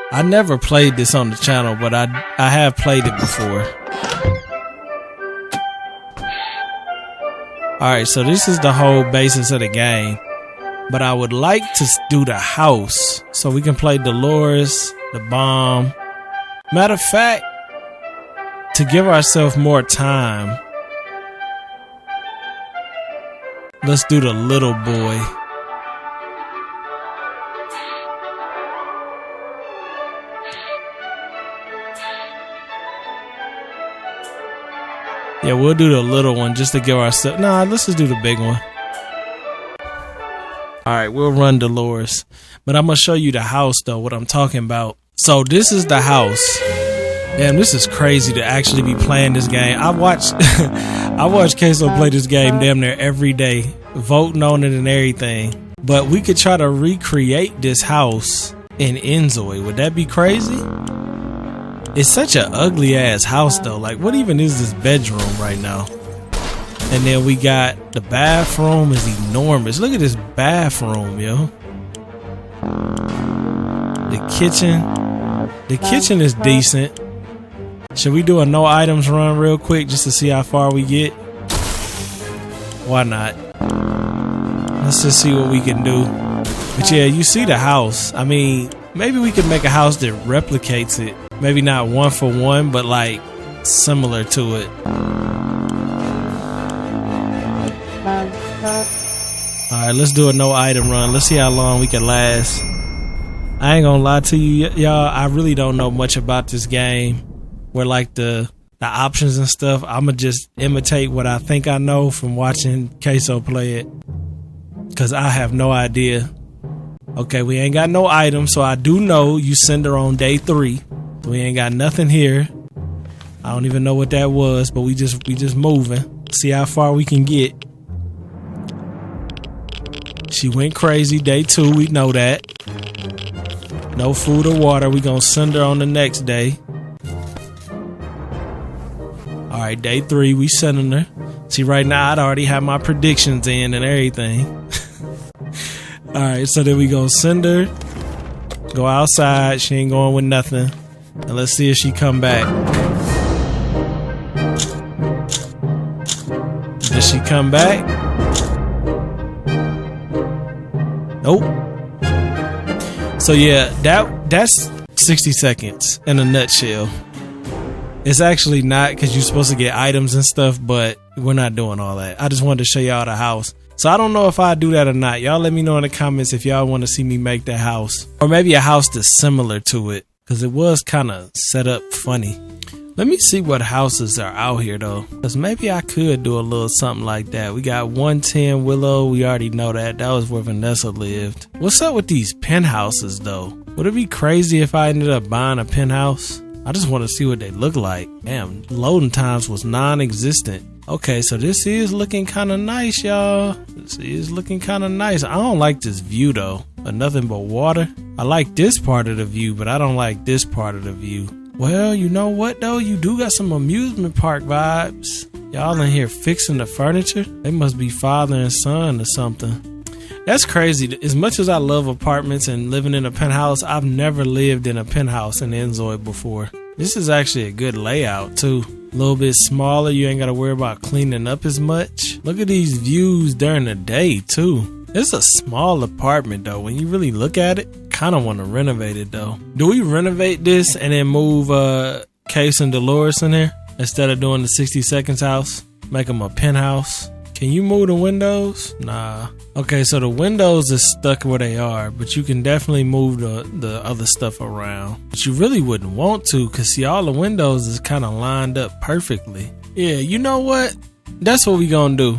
I never played this on the channel, but I have played it before. Alright, so this is the whole basis of the game. But I would like to do the house so we can play Dolores, the bomb. Matter of fact, to give ourselves more time, let's do the little boy. Yeah, we'll do the little one just to give ourselves. Nah, let's just do the big one. Alright, we'll run Dolores. But I'm going to show you the house, though, what I'm talking about. So this is the house. Damn, this is crazy to actually be playing this game. I watch CaseOh play this game damn near every day, voting on it and everything. But we could try to recreate this house in InZOI. Would that be crazy? It's such an ugly ass house though. Like, what even is this bedroom right now? And then we got the bathroom is enormous. Look at this bathroom, yo. The kitchen is decent. Should we do a no items run real quick just to see how far we get? Why not? Let's just see what we can do. But yeah, you see the house. I mean, maybe we could make a house that replicates it. Maybe not 1 for 1, but like similar to it. Alright, let's do a no item run. Let's see how long we can last. I ain't gonna lie to you, y'all. I really don't know much about this game. Where like the options and stuff, I'ma just imitate what I think I know from watching CaseOh play it. Cause I have no idea. Okay, we ain't got no items, so I do know you send her on day 3. So we ain't got nothing here. I don't even know what that was, but we just moving. See how far we can get. She went crazy. Day 2, we know that. No food or water. We gonna send her on the next day. Alright, day 3, we sending her. See, right now, I'd already have my predictions in and everything. Alright, so then we gonna send her. Go outside. She ain't going with nothing. And let's see if she come back. Did she come back? Nope. So yeah, that's 60 seconds in a nutshell. It's actually not, because you're supposed to get items and stuff, but we're not doing all that. I just wanted to show y'all the house. So I don't know if I do that or not. Y'all let me know in the comments if y'all want to see me make that house. Or maybe a house that's similar to it, because it was kind of set up funny. Let me see what houses are out here though, because maybe I could do a little something like that. We got 110 Willow. We already know that. That was where Vanessa lived. What's up with these penthouses though? Would it be crazy if I ended up buying a penthouse? I just want to see what they look like. Damn, loading times was non-existent. Okay, so this is looking kind of nice, y'all. This is looking kind of nice. I don't like this view though, but nothing but water. I like this part of the view, but I don't like this part of the view. Well, you know what though? You do got some amusement park vibes. Y'all in here fixing the furniture? They must be father and son or something. That's crazy. As much as I love apartments and living in a penthouse, I've never lived in a penthouse in InZOI before. This is actually a good layout too. A little bit smaller. You ain't got to worry about cleaning up as much. Look at these views during the day too. It's a small apartment though. When you really look at it, kind of want to renovate it though. Do we renovate this and then move Case and Dolores in here instead of doing the 60 seconds house? Make them a penthouse. Can you move the windows? Nah. Okay, so the windows is stuck where they are, but you can definitely move the other stuff around. But you really wouldn't want to, because see, all the windows is kind of lined up perfectly. Yeah, you know what? That's what we gonna do.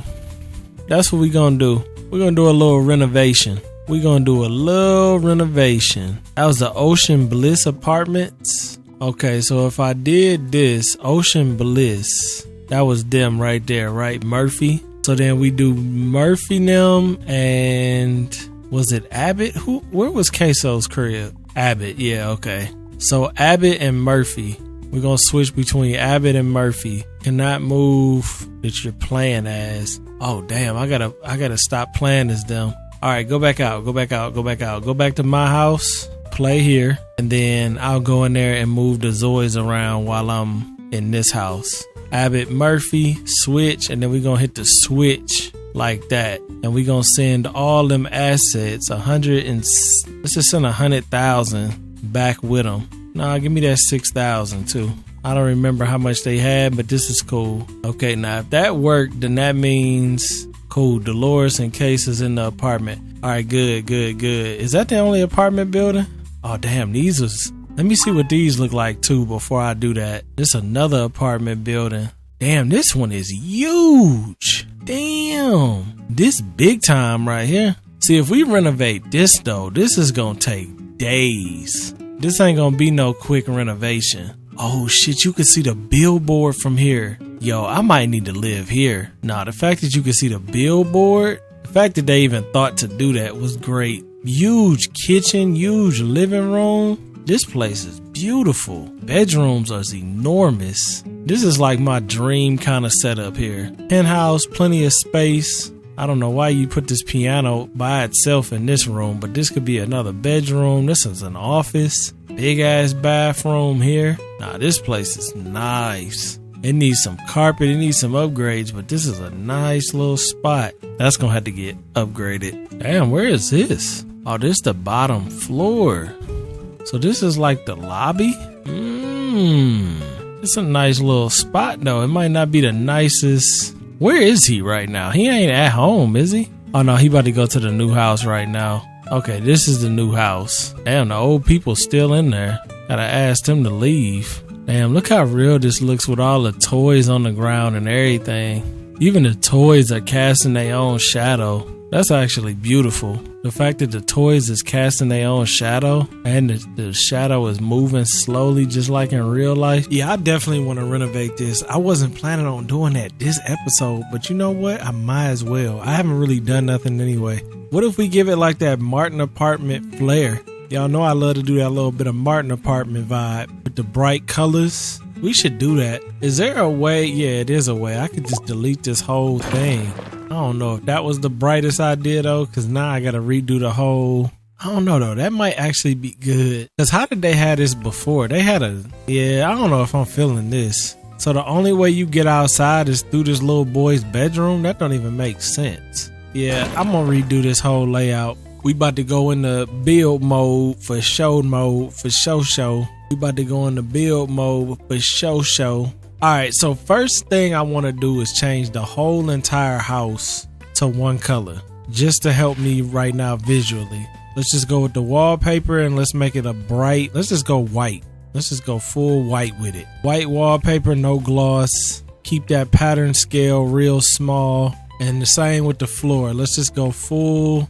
That's what we gonna do. We're gonna do a little renovation. We're gonna do a little renovation. That was the Ocean Bliss Apartments. Okay, so if I did this, Ocean Bliss, that was them right there, right? Murphy. So then we do Murphy them and was it Abbott? Where was CaseOh's crib? Abbott, yeah, okay. So Abbott and Murphy. We're gonna switch between Abbott and Murphy. Cannot move that you're playing as. Oh damn, I gotta stop playing as them. Alright, go back out, go back out, go back out. Go back to my house, play here, and then I'll go in there and move the Zoys around while I'm in this house. Abbott Murphy, switch, and then we're gonna hit the switch like that. And we're gonna send all them assets, let's just send 100,000 back with them. Nah, give me that 6,000 too. I don't remember how much they had, but this is cool. Okay, now if that worked, then that means cool. Dolores and Case is in the apartment. All right, good, good, good. Is that the only apartment building? Oh, damn, these was... Let me see what these look like too before I do that. This another apartment building. Damn, this one is huge. Damn, this big time right here. See, if we renovate this though, this is gonna take days. This ain't gonna be no quick renovation. Oh shit, you can see the billboard from here. Yo, I might need to live here. Nah, the fact that you can see the billboard, the fact that they even thought to do that was great. Huge kitchen, huge living room. This place is beautiful. Bedrooms are enormous. This is like my dream kind of setup here. Penthouse, plenty of space. I don't know why you put this piano by itself in this room, but this could be another bedroom. This is an office. Big ass bathroom here. Nah, this place is nice. It needs some carpet. It needs some upgrades, but this is a nice little spot. That's gonna have to get upgraded. Damn, where is this? Oh, this the bottom floor. So this is like the lobby? It's a nice little spot though. It might not be the nicest. Where is he right now? He ain't at home, is he? Oh no, he about to go to the new house right now. Okay, this is the new house. Damn, the old people still in there. Gotta ask them to leave. Damn, look how real this looks with all the toys on the ground and everything. Even the toys are casting their own shadow. That's actually beautiful. The fact that the toys is casting their own shadow and the shadow is moving slowly just like in real life. Yeah, I definitely want to renovate this. I wasn't planning on doing that this episode, but you know what? I might as well. I haven't really done nothing anyway. What if we give it like that Martin apartment flair? Y'all know I love to do that little bit of Martin apartment vibe with the bright colors. We should do that. Is there a way? Yeah, it is a way. I could just delete this whole thing. I don't know if that was the brightest idea though, because now I got to redo the whole. I don't know though. That might actually be good. Because how did they have this before? They had yeah, I don't know if I'm feeling this. So the only way you get outside is through this little boy's bedroom? That don't even make sense. Yeah, I'm going to redo this whole layout. We about to go into build mode for show mode for show. We about to go into build mode for show. Alright, so first thing I want to do is change the whole entire house to one color. Just to help me right now visually. Let's just go with the wallpaper and let's make it a bright. Let's just go white. Let's just go full white with it. White wallpaper, no gloss. Keep that pattern scale real small. And the same with the floor. Let's just go full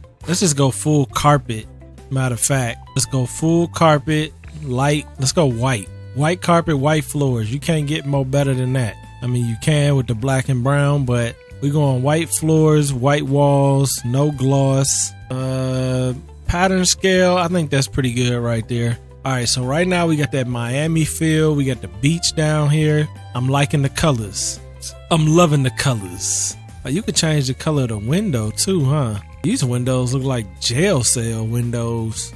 carpet. Matter of fact, let's go full carpet, light. Let's go white. White carpet, white floors. You can't get more better than that. I mean, you can with the black and brown, but we're going white floors, white walls, no gloss. Pattern scale, I think that's pretty good right there. All right, so right now we got that Miami feel. We got the beach down here. I'm liking the colors. I'm loving the colors. You could change the color of the window too, huh? These windows look like jail cell windows.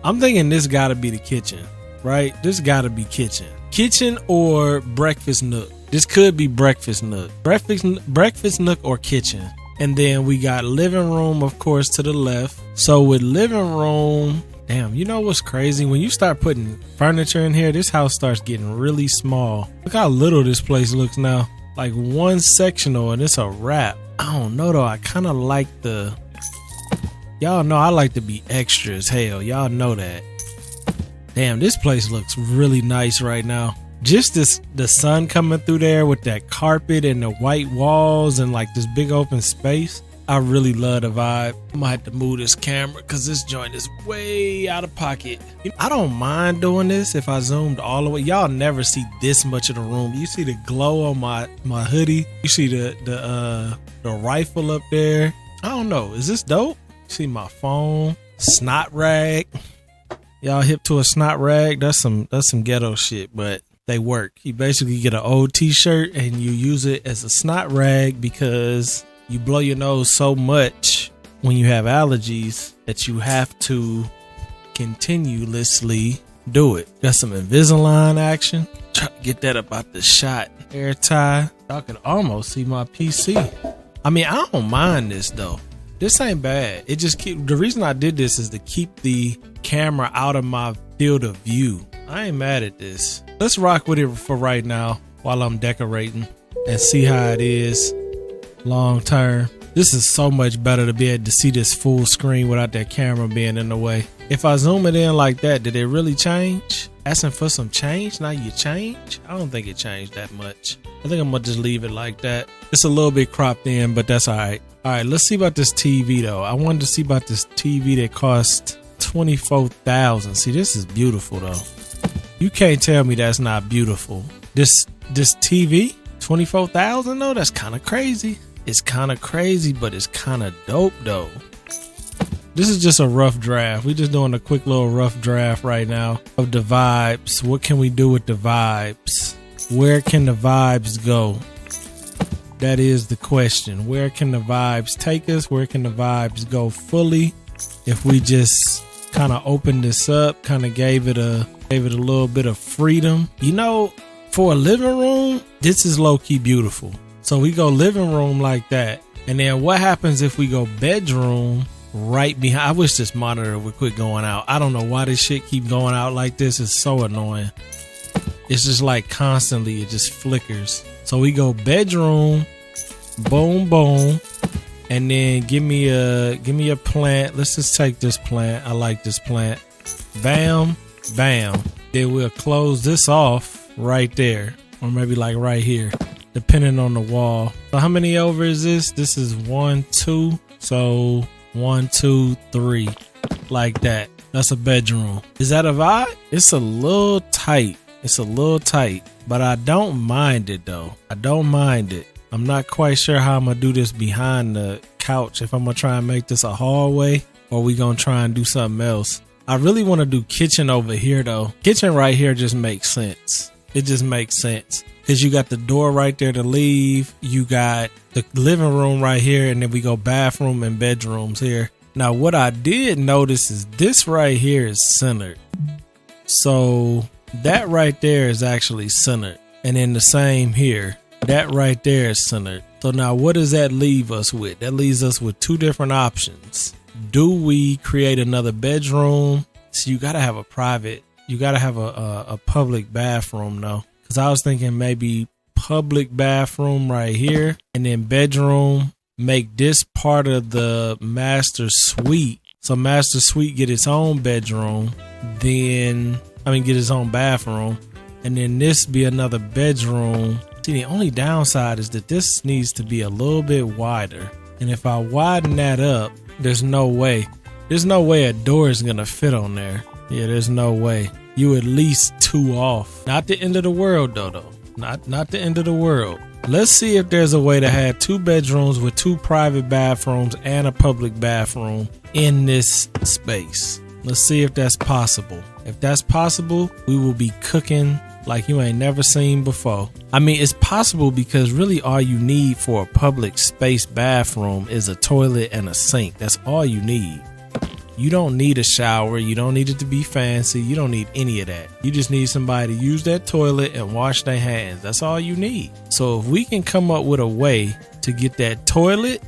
I'm thinking this gotta be the kitchen, right? This gotta be kitchen or breakfast nook. This could be breakfast nook, breakfast nook or kitchen. And then we got living room, of course, to the left. So with living room, damn, you know what's crazy? When you start putting furniture in here, this house starts getting really small. Look how little this place looks now. Like one sectional and it's a wrap. I don't know though. I kind of like y'all know I like to be extra as hell. Y'all know that. Damn, this place looks really nice right now. Just the sun coming through there with that carpet and the white walls and like this big open space. I really love the vibe. I might have to move this camera because this joint is way out of pocket. I don't mind doing this if I zoomed all the way. Y'all never see this much of the room. You see the glow on my hoodie. You see the rifle up there. I don't know. Is this dope? You see my phone, snot rag. Y'all hip to a snot rag? That's some ghetto shit, but they work. You basically get an old t-shirt and you use it as a snot rag because you blow your nose so much when you have allergies that you have to continuously do it. Got some Invisalign action. Try to get that up out the shot. Hair tie. Y'all can almost see my PC. I mean, I don't mind this though. This ain't bad. It just the reason I did this is to keep the camera out of my field of view. I ain't mad at this. Let's rock with it for right now while I'm decorating and see how it is long term. This is so much better to be able to see this full screen without that camera being in the way. If I zoom it in like that, did it really change? Asking for some change? Now you change? I don't think it changed that much. I think I'm gonna just leave it like that. It's a little bit cropped in, but that's all right. All right, let's see about this TV though. I wanted to see about this TV that cost $24,000. See, this is beautiful though. You can't tell me that's not beautiful. This TV, $24,000 though. That's kind of crazy. It's kind of crazy, but it's kind of dope though. This is just a rough draft. We're just doing a quick little rough draft right now of the vibes. What can we do with the vibes? Where can the vibes go? That is the question. Where can the vibes take us? Where can the vibes go fully? If we just kind of opened this up, kind of gave it a little bit of freedom. You know, for a living room, this is low-key beautiful. So we go living room like that. And then what happens if we go bedroom right behind? I wish this monitor would quit going out. I don't know why this shit keep going out like this. It's so annoying. It's just like constantly, it just flickers. So we go bedroom, boom, boom. And then give me a plant. Let's just take this plant. I like this plant. Bam, bam. Then we'll close this off right there, or maybe like right here, depending on the wall. So how many over is this? This is 1, 2. So 1, 2, 3, like that. That's a bedroom. Is that a vibe? It's a little tight. It's a little tight, but I don't mind it though. I don't mind it. I'm not quite sure how I'm gonna do this behind the couch. If I'm gonna try and make this a hallway, or we gonna try and do something else. I really want to do kitchen over here though. Kitchen right here just makes sense. It just makes sense because you got the door right there to leave. You got the living room right here, and then we go bathroom and bedrooms here. Now what I did notice is this right here is centered. So that right there is actually centered, and then the same here. That right there is centered. So now what does that leave us with? That leaves us with two different options. Do we create another bedroom? So you gotta have a private, you gotta have a public bathroom though. Cause I was thinking maybe public bathroom right here, and then bedroom, make this part of the master suite. So master suite get its own bedroom, then, get its own bathroom, and then this be another bedroom. See, the only downside is that this needs to be a little bit wider. And if I widen that up, there's no way a door is gonna fit on there. Yeah, there's no way. You at least 2 off. Not the end of the world though. Not the end of the world. Let's see if there's a way to have 2 bedrooms with 2 private bathrooms and a public bathroom in this space. Let's see if that's possible. If that's possible, we will be cooking like you ain't never seen before. It's possible because really all you need for a public space bathroom is a toilet and a sink. That's all you need. You don't need a shower. You don't need it to be fancy. You don't need any of that. You just need somebody to use that toilet and wash their hands. That's all you need. So if we can come up with a way to get that toilet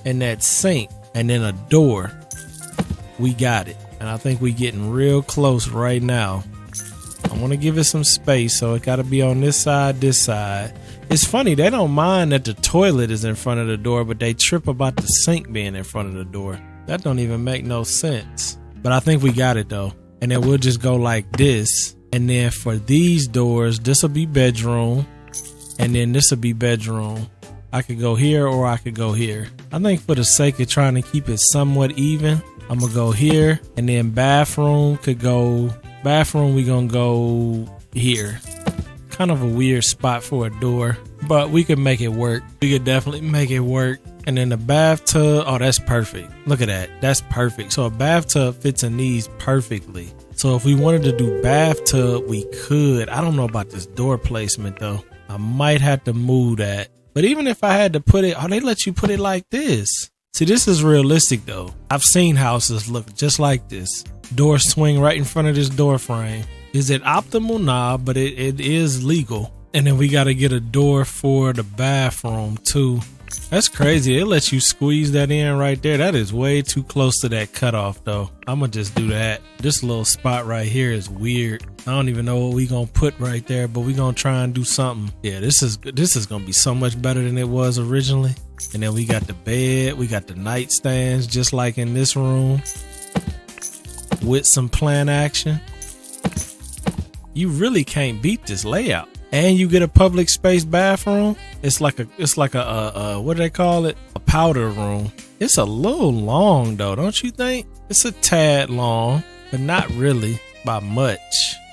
and that sink and then a door, we got it. And I think we getting real close right now. I want to give it some space, so it got to be on this side, this side. It's funny, they don't mind that the toilet is in front of the door, but they trip about the sink being in front of the door. That don't even make no sense. But I think we got it though. And then we'll just go like this. And then for these doors, this will be bedroom. And then this will be bedroom. I could go here or I could go here. I think for the sake of trying to keep it somewhat even, I'm going to go here. And then bathroom could go... Bathroom, we gonna go here. Kind of a weird spot for a door, but we could make it work. We could definitely make it work. And then the bathtub, oh, that's perfect. Look at that. That's perfect. So a bathtub fits in these perfectly. So if we wanted to do bathtub, we could. I don't know about this door placement though. I might have to move that. But even if I had to put it, oh, they let you put it like this. See, this is realistic though. I've seen houses look just like this. Door swing right in front of this door frame. Is it optimal? Nah, but it is legal. And then we got to get a door for the bathroom too. That's crazy. It lets you squeeze that in right there. That is way too close to that cutoff though. I'm gonna just do that. This little spot right here is weird. I don't even know what we gonna put right there, but we gonna try and do something. Yeah, this is gonna be so much better than it was originally. And then we got the bed, we got the nightstands just like in this room with some plant action. You really can't beat this layout. And you get a public space bathroom. It's like a what do they call it? A powder room. It's a little long though, don't you think? It's a tad long, but not really by much.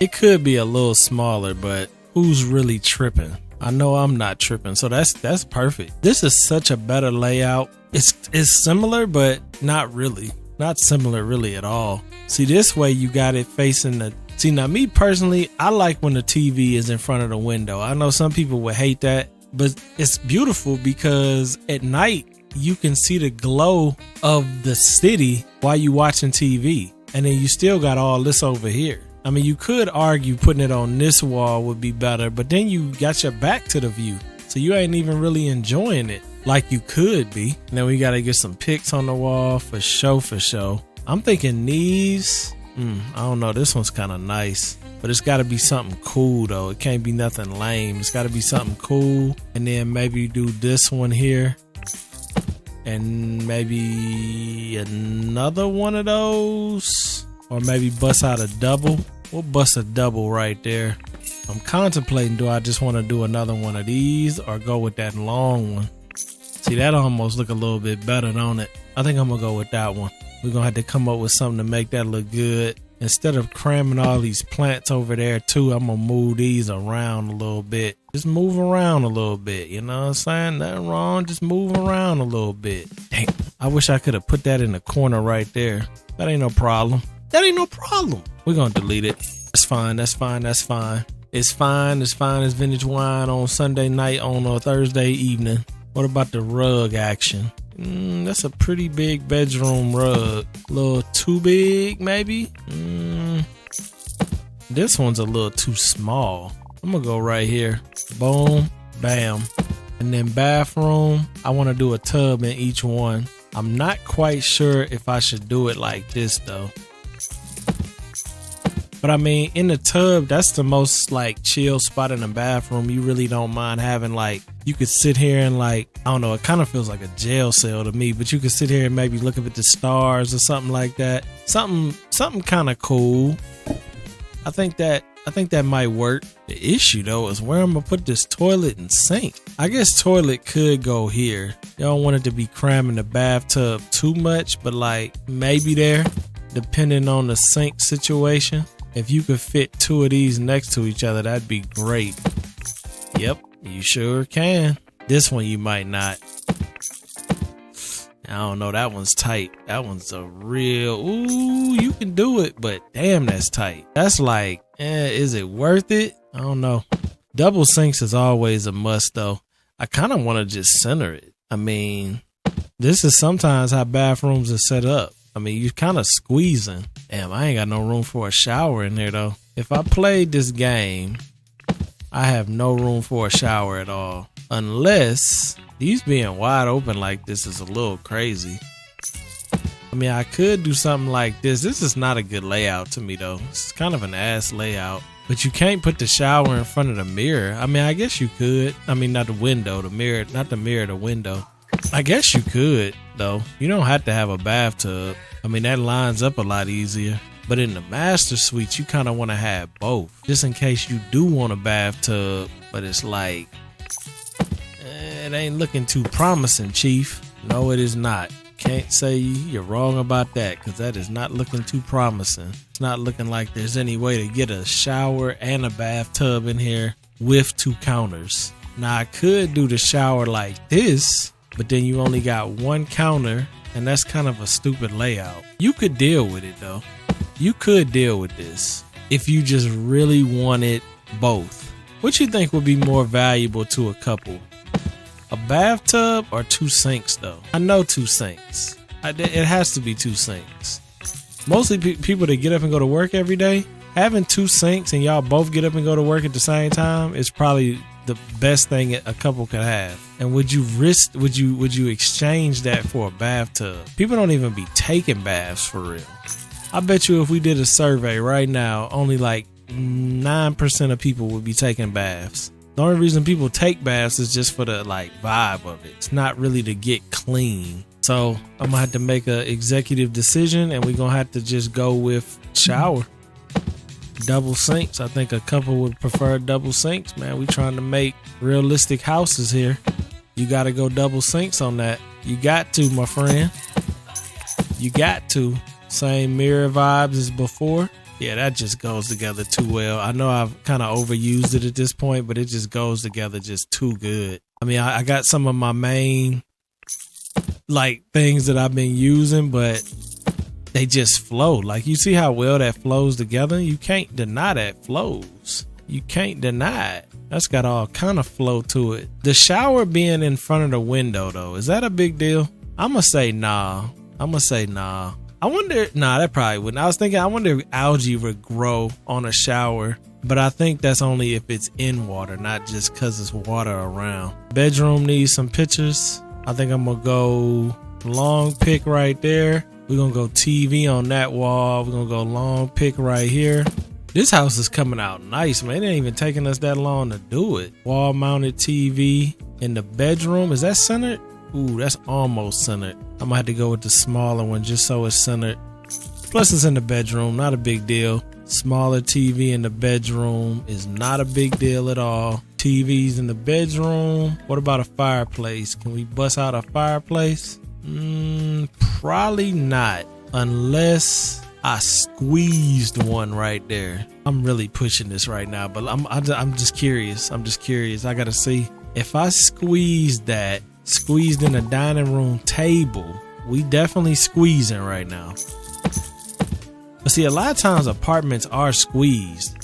It could be a little smaller, but who's really tripping? I know I'm not tripping, so that's perfect. This is such a better layout. It's similar, but not really. Not similar really at all. See, this way you got it facing the... See, now me personally, I like when the TV is in front of the window. I know some people would hate that, but it's beautiful because at night you can see the glow of the city while you watching TV. And then you still got all this over here. I mean, you could argue putting it on this wall would be better, but then you got your back to the view. So you ain't even really enjoying it like you could be. And then we got to get some pics on the wall for show. I'm thinking these... I don't know. This one's kind of nice, but it's got to be something cool though. It can't be nothing lame. It's got to be something cool. And then maybe do this one here. and maybe another one of those, or maybe bust out a double. We'll bust a double right there. I'm contemplating, do I just want to do another one of these or go with that long one? See, that almost look a little bit better, don't it? I think I'm gonna go with that one. We're gonna have to come up with something to make that look good. Instead of cramming all these plants over there too, I'm gonna move these around a little bit. Just move around a little bit, you know what I'm saying? Nothing wrong, just move around a little bit. Dang, I wish I could have put that in the corner right there. That ain't no problem. That ain't no problem. We're gonna delete it. That's fine, that's fine, that's fine. It's fine as vintage wine on Sunday night on a Thursday evening. What about the rug action? That's a pretty big bedroom rug. A little too big, maybe? This one's a little too small. I'm gonna go right here. Boom, bam. And then bathroom, I wanna do a tub in each one. I'm not quite sure if I should do it like this though. But I mean, in the tub, that's the most like chill spot in the bathroom. You really don't mind having like, you could sit here and like, I don't know, it kind of feels like a jail cell to me, but you could sit here and maybe look up at the stars or something like that. Something kind of cool. I think that might work. The issue though is where I'm gonna put this toilet and sink. I guess toilet could go here. You don't want it to be cramming the bathtub too much, but like maybe there, depending on the sink situation. If you could fit two of these next to each other, that'd be great. Yep, you sure can. This one you might not. I don't know, that one's tight. That one's a real, ooh, you can do it, but damn, that's tight. That's like, is it worth it? I don't know. Double sinks is always a must though. I kind of want to just center it. I mean, this is sometimes how bathrooms are set up. I mean, you're kind of squeezing. Damn, I ain't got no room for a shower in here though. If I played this game, I have no room for a shower at all. Unless these being wide open like this is a little crazy. I mean, I could do something like this. This is not a good layout to me though. It's kind of an ass layout. But you can't put the shower in front of the mirror. I mean, I guess you could. I mean, not the window, the mirror, not the mirror, the window. I guess you could, though. You don't have to have a bathtub. I mean, that lines up a lot easier. But in the master suites, you kind of want to have both. Just in case you do want a bathtub, but it's like, it ain't looking too promising, Chief. No, it is not. Can't say you're wrong about that, because that is not looking too promising. It's not looking like there's any way to get a shower and a bathtub in here with two counters. Now, I could do the shower like this, but then you only got one counter, and that's kind of a stupid layout. You could deal with it though. You could deal with this if you just really wanted both. What you think would be more valuable to a couple? A bathtub or two sinks though? I know two sinks. It has to be two sinks. Mostly people that get up and go to work every day, having two sinks and y'all both get up and go to work at the same time is probably the best thing a couple could have. And would you exchange that for a bathtub? People don't even be taking baths for real. I bet you if we did a survey right now, only like 9% of people would be taking baths. The only reason people take baths is just for the like vibe of it. It's not really to get clean. So I'm gonna have to make an executive decision, and we're gonna have to just go with shower. Double sinks. I think a couple would prefer double sinks, man. We trying to make realistic houses here. You got to go double sinks on that. You got to, my friend. You got to. Same mirror vibes as before. Yeah, that just goes together too well. I know I've kind of overused it at this point, but it just goes together just too good. I mean, I got some of my main like things that I've been using, but they just flow. Like, you see how well that flows together? You can't deny that flows. You can't deny it. That's got all kind of flow to it. The shower being in front of the window though, is that a big deal? I'm gonna say nah. I wonder, nah, that probably wouldn't. I was thinking, I wonder if algae would grow on a shower, but I think that's only if it's in water, not just because it's water around. Bedroom needs some pictures. I think I'm gonna go long pick right there. We're gonna go TV on that wall. We're gonna go long pick right here. This house is coming out nice, man. It ain't even taking us that long to do it. Wall mounted TV in the bedroom. Is that centered? Ooh, that's almost centered. I'm gonna have to go with the smaller one just so it's centered. Plus it's in the bedroom, not a big deal. Smaller TV in the bedroom is not a big deal at all. TV's in the bedroom. What about a fireplace? Can we bust out a fireplace? Probably not, unless I squeezed one right there. I'm really pushing this right now, but I'm just curious. I gotta see if I squeezed in a dining room table. We definitely squeezing right now. But see, a lot of times apartments are squeezed.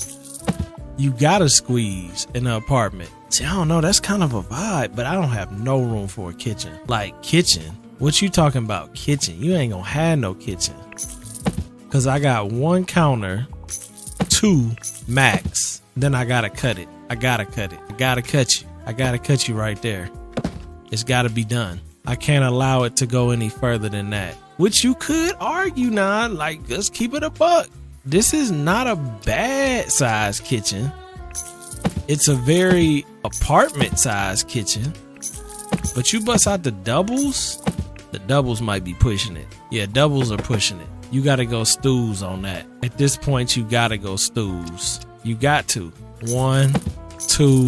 You gotta squeeze in an apartment. See, I don't know, that's kind of a vibe, but I don't have no room for a kitchen. Like, kitchen? What you talking about, kitchen? You ain't gonna have no kitchen. Cause I got one counter, 2 max. Then I gotta cut it. I gotta cut you right there. It's gotta be done. I can't allow it to go any further than that. Which you could argue now, like, let's keep it a buck. This is not a bad size kitchen. It's a very apartment size kitchen. But you bust out the doubles might be pushing it. Yeah, doubles are pushing it. You gotta go stews on that. At this point, you gotta go stews. You got to. 1, 2,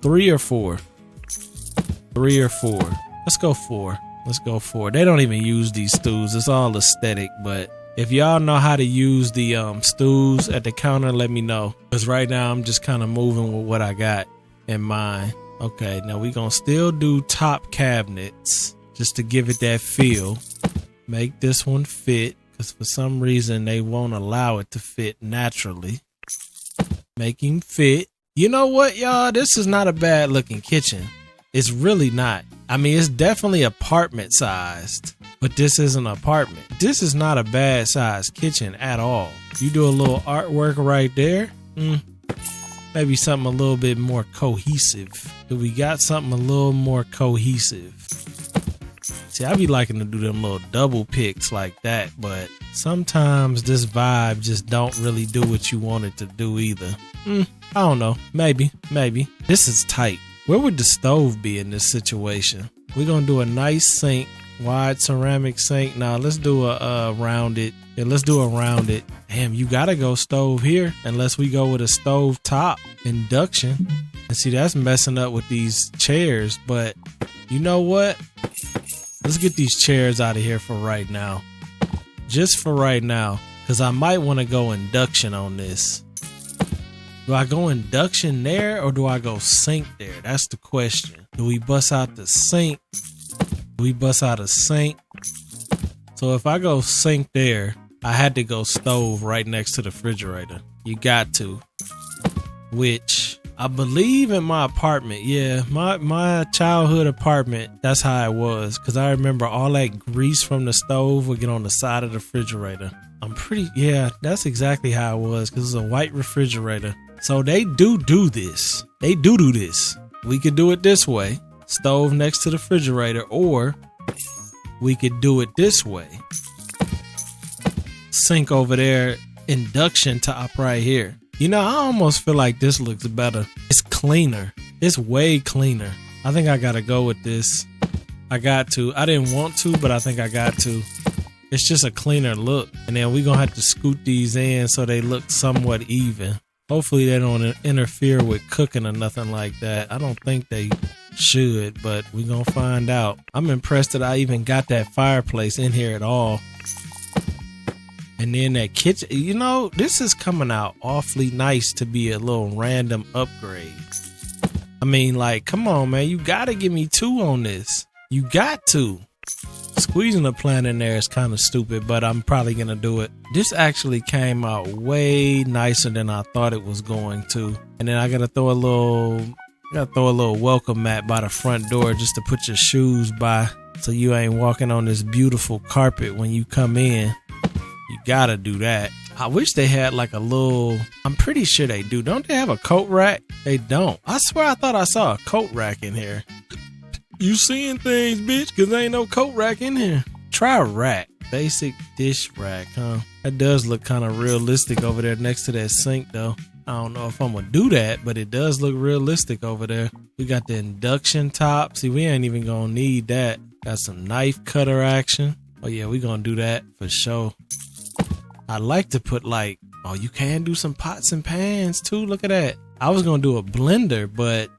3 or 4. 3 or 4. Let's go 4. They don't even use these stews. It's all aesthetic, but if y'all know how to use the stews at the counter, let me know. Because right now I'm just kind of moving with what I got in mind. Okay, now we gonna still do top cabinets just to give it that feel. Make this one fit, because for some reason they won't allow it to fit naturally. Make him fit. You know what, y'all? This is not a bad looking kitchen. It's really not. I mean, it's definitely apartment sized, but this isn't an apartment. This is not a bad sized kitchen at all. You do a little artwork right there. Maybe something a little bit more cohesive. Do we got something a little more cohesive? See, I be liking to do them little double picks like that, but sometimes this vibe just don't really do what you want it to do either. I don't know. Maybe. This is tight. Where would the stove be in this situation? We're going to do a nice sink, wide ceramic sink. Now let's do a rounded. Yeah, let's do a rounded. Damn, you got to go stove here unless we go with a stove top induction. And see, that's messing up with these chairs. But you know what? Let's get these chairs out of here for right now. Just for right now. Because I might want to go induction on this. Do I go induction there or do I go sink there? That's the question. Do we bust out the sink? Do we bust out a sink? So if I go sink there, I had to go stove right next to the refrigerator. You got to. Which I believe in my apartment. Yeah, my childhood apartment, that's how it was. Because I remember all that grease from the stove would get on the side of the refrigerator. Yeah, that's exactly how it was. Because it's a white refrigerator. So they do this. They do this. We could do it this way. Stove next to the refrigerator. Or we could do it this way. Sink over there. Induction top right here. You know, I almost feel like this looks better. It's cleaner. It's way cleaner. I think I gotta go with this. I got to. I didn't want to, but I think I got to. It's just a cleaner look. And then we're gonna have to scoot these in so they look somewhat even. Hopefully they don't interfere with cooking or nothing like that. I don't think they should, but we're gonna find out. I'm impressed that I even got that fireplace in here at all. And then that kitchen, you know, this is coming out awfully nice to be a little random upgrade. I mean, like, come on, man. You gotta give me 2 on this. You got to. Squeezing a plant in there is kind of stupid, but I'm probably gonna do it. This actually came out way nicer than I thought it was going to. And then I gotta throw a little welcome mat by the front door just to put your shoes by, so you ain't walking on this beautiful carpet when you come in. You gotta do that. I wish they had like a little, I'm pretty sure they do. Don't they have a coat rack? They don't. I swear I thought I saw a coat rack in here. You seeing things, bitch, because there ain't no coat rack in here. Try a rack. Basic dish rack, huh? That does look kind of realistic over there next to that sink, though. I don't know if I'm going to do that, but it does look realistic over there. We got the induction top. See, we ain't even gonna need that. Got some knife cutter action. Oh yeah, we gonna do that for sure. I like to put like, oh, you can do some pots and pans too. Look at that. I was gonna do a blender, but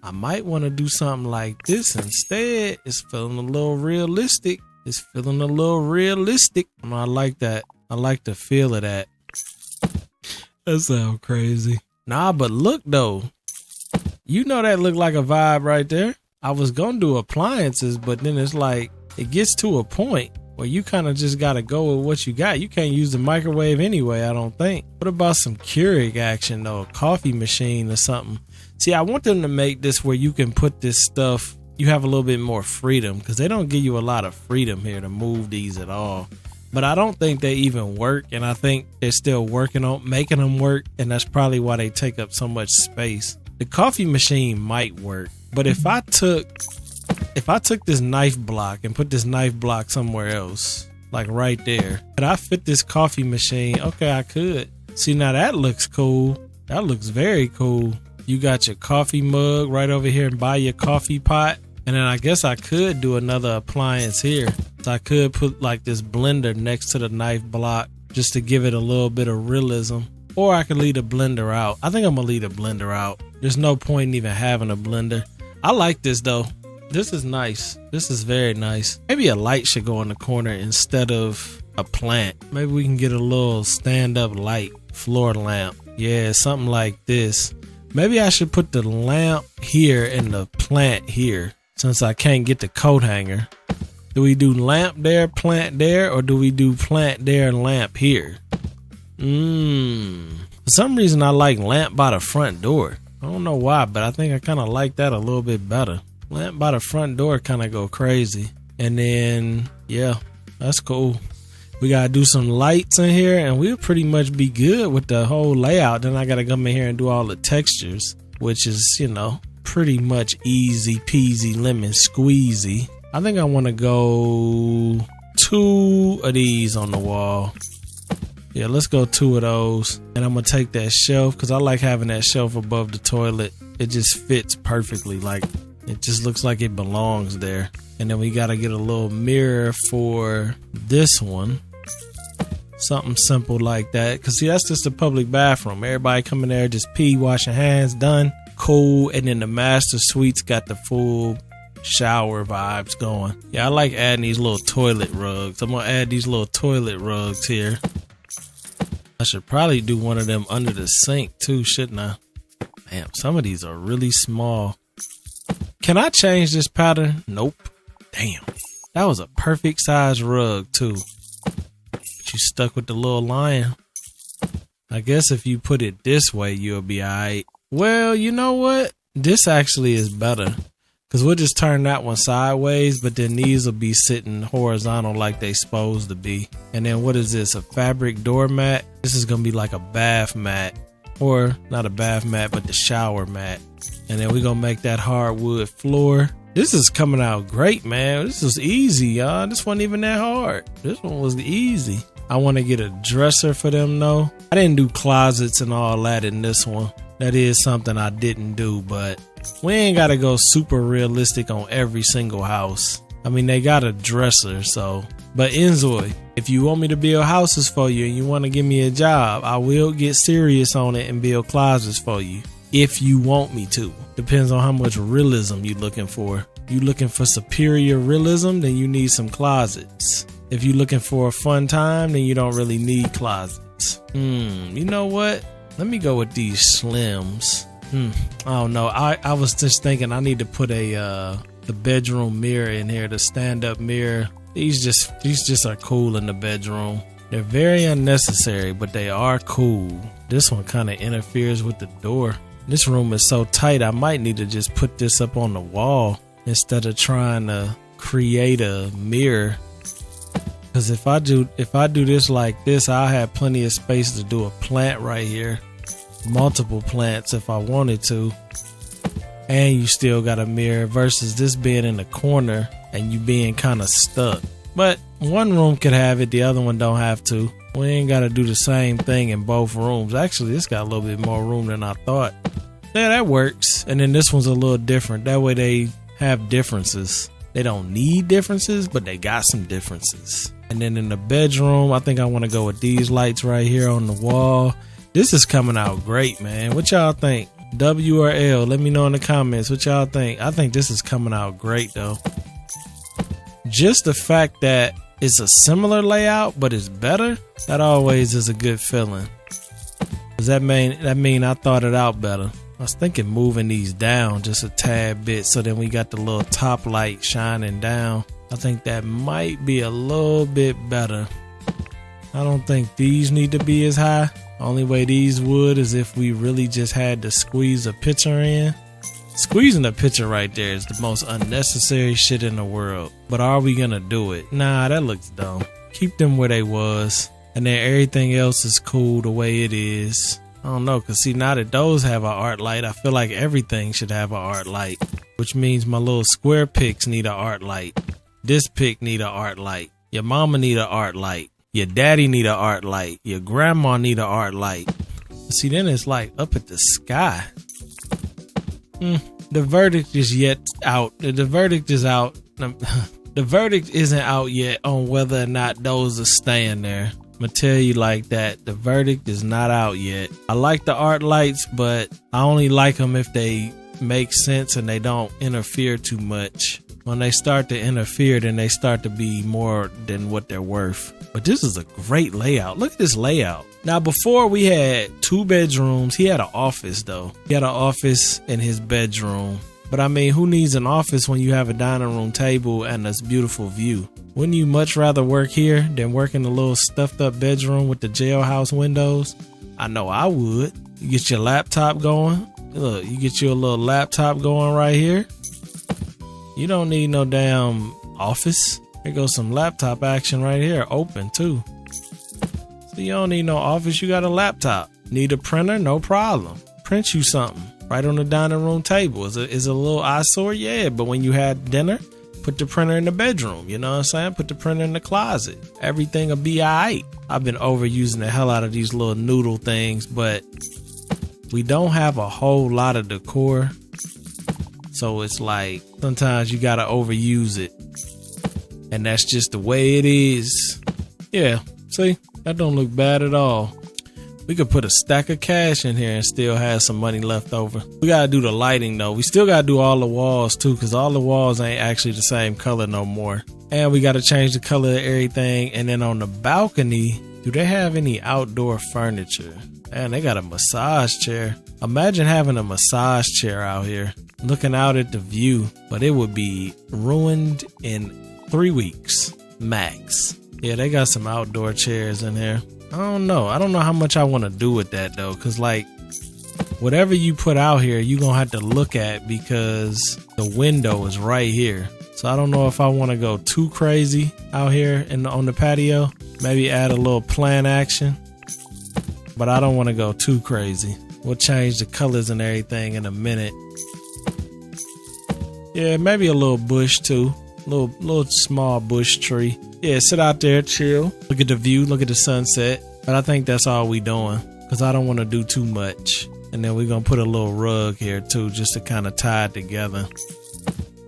I might want to do something like this instead. It's feeling a little realistic. It's feeling a little realistic. I like that. I like the feel of that. That sounds crazy. Nah, but look though. You know that looked like a vibe right there. I was gonna do appliances, but then it's like, it gets to a point where you kind of just gotta go with what you got. You can't use the microwave anyway, I don't think. What about some Keurig action though? A coffee machine or something. See, I want them to make this where you can put this stuff, you have a little bit more freedom, because they don't give you a lot of freedom here to move these at all. But I don't think they even work, and I think they're still working on making them work, and that's probably why they take up so much space. The coffee machine might work, but if I took this knife block and put this knife block somewhere else, like right there, could I fit this coffee machine? Okay, I could. See, now that looks cool. That looks very cool. You got your coffee mug right over here and buy your coffee pot. And then I guess I could do another appliance here. So I could put like this blender next to the knife block just to give it a little bit of realism. Or I could leave the blender out. I think I'm gonna leave the blender out. There's no point in even having a blender. I like this though. This is nice. This is very nice. Maybe a light should go in the corner instead of a plant. Maybe we can get a little stand-up light, floor lamp. Yeah, something like this. Maybe I should put the lamp here and the plant here, since I can't get the coat hanger. Do we do lamp there, plant there, or do we do plant there, lamp here? For some reason I like lamp by the front door. I don't know why, but I think I kind of like that a little bit better. Lamp by the front door kind of go crazy. And then, yeah, that's cool. We gotta do some lights in here and we'll pretty much be good with the whole layout. Then I gotta come in here and do all the textures, which is, you know, pretty much easy peasy lemon squeezy. I think I want to go 2 of these on the wall. Yeah, let's go 2 of those. And I'm gonna take that shelf because I like having that shelf above the toilet. It just fits perfectly. Like, it just looks like it belongs there. And then we gotta get a little mirror for this one. Something simple like that. Cause see, that's just a public bathroom. Everybody come in there, just pee, wash your hands, done. Cool. And then the master suite's got the full shower vibes going. Yeah, I like adding these little toilet rugs. I'm gonna add these little toilet rugs here. I should probably do one of them under the sink too, shouldn't I? Damn, some of these are really small. Can I change this pattern? Nope. Damn, that was a perfect size rug too. But you stuck with the little lion. I guess if you put it this way, you'll be alright. Well, you know what? This actually is better. Cause we'll just turn that one sideways, but then these will be sitting horizontal like they supposed to be. And then what is this? A fabric doormat? This is gonna be like a bath mat. Or not a bath mat, but the shower mat. And then we're gonna make that hardwood floor. This is coming out great, man. This is easy, y'all. This wasn't even that hard. This one was easy. I want to get a dresser for them though. I didn't do closets and all that in this one. That is something I didn't do, but we ain't gotta go super realistic on every single house. I mean, they got a dresser, so. But InZOI, if you want me to build houses for you and you want to give me a job, I will get serious on it and build closets for you. If you want me to. Depends on how much realism you're looking for. You looking for superior realism, then you need some closets. If you're looking for a fun time, then you don't really need closets. You know what? Let me go with these slims. I don't know. I was just thinking I need to put the bedroom mirror in here, the stand-up mirror. These just are cool in the bedroom. They're very unnecessary, but they are cool. This one kind of interferes with the door. This room is so tight, I might need to just put this up on the wall instead of trying to create a mirror. Because if I do this like this, I'll have plenty of space to do a plant right here. Multiple plants if I wanted to. And you still got a mirror versus this being in the corner and you being kind of stuck. But one room could have it, the other one don't have to. We ain't got to do the same thing in both rooms. Actually, this got a little bit more room than I thought. Yeah, that works. And then this one's a little different. That way they have differences. They don't need differences, but they got some differences. And then in the bedroom, I think I want to go with these lights right here on the wall. This is coming out great, man. What y'all think? W or L? Let me know in the comments what y'all think. I think this is coming out great though. Just the fact that it's a similar layout, but it's better, that always is a good feeling. Does that mean I thought it out better? I was thinking moving these down just a tad bit so then we got the little top light shining down. I think that might be a little bit better. I don't think these need to be as high. Only way these would is if we really just had to squeeze a picture in. Squeezing a picture right there is the most unnecessary shit in the world. But are we gonna do it? Nah, that looks dumb. Keep them where they was. And then everything else is cool the way it is. I don't know, cause see now that those have an art light, I feel like everything should have an art light. Which means my little square pics need an art light. This pic need an art light. Your mama need an art light. Your daddy need an art light. Your grandma need an art light. See, then it's like up at the sky. The verdict is yet out. The verdict is out. The verdict isn't out yet on whether or not those are staying there. I'm gonna tell you like that. The verdict is not out yet. I like the art lights, but I only like them if they make sense and they don't interfere too much. When they start to interfere, then they start to be more than what they're worth. But this is a great layout. Look at this layout. Now, before we had 2 bedrooms. He had an office, though. He had an office in his bedroom. But I mean, who needs an office when you have a dining room table and this beautiful view? Wouldn't you much rather work here than work in a little stuffed up bedroom with the jailhouse windows? I know I would. You get your laptop going. Look, you get you a little laptop going right here. You don't need no damn office. Here goes some laptop action right here. Open too. So you don't need no office. You got a laptop. Need a printer? No problem. Print you something right on the dining room table. Is a little eyesore? Yeah, but when you had dinner, put the printer in the bedroom. You know what I'm saying? Put the printer in the closet. Everything will be alright. I've been overusing the hell out of these little noodle things, but we don't have a whole lot of decor. So it's like sometimes you gotta overuse it. And that's just the way it is. Yeah, see? That don't look bad at all. We could put a stack of cash in here and still have some money left over. We gotta do the lighting though. We still gotta do all the walls too, because all the walls ain't actually the same color no more. And we gotta change the color of everything. And then on the balcony, do they have any outdoor furniture? Man, they got a massage chair. Imagine having a massage chair out here, looking out at the view, but it would be ruined in 3 weeks max. Yeah, they got some outdoor chairs in here. I don't know how much I want to do with that though, because like whatever you put out here, you're gonna have to look at because the window is right here. So I don't know if I want to go too crazy out here on the patio. Maybe add a little plant action, but I don't want to go too crazy. We'll change the colors and everything in a minute. Yeah, maybe a little bush too. Little small bush tree. Yeah, sit out there, chill. Look at the view, look at the sunset. But I think that's all we doing, because I don't want to do too much. And then we're going to put a little rug here too, just to kind of tie it together.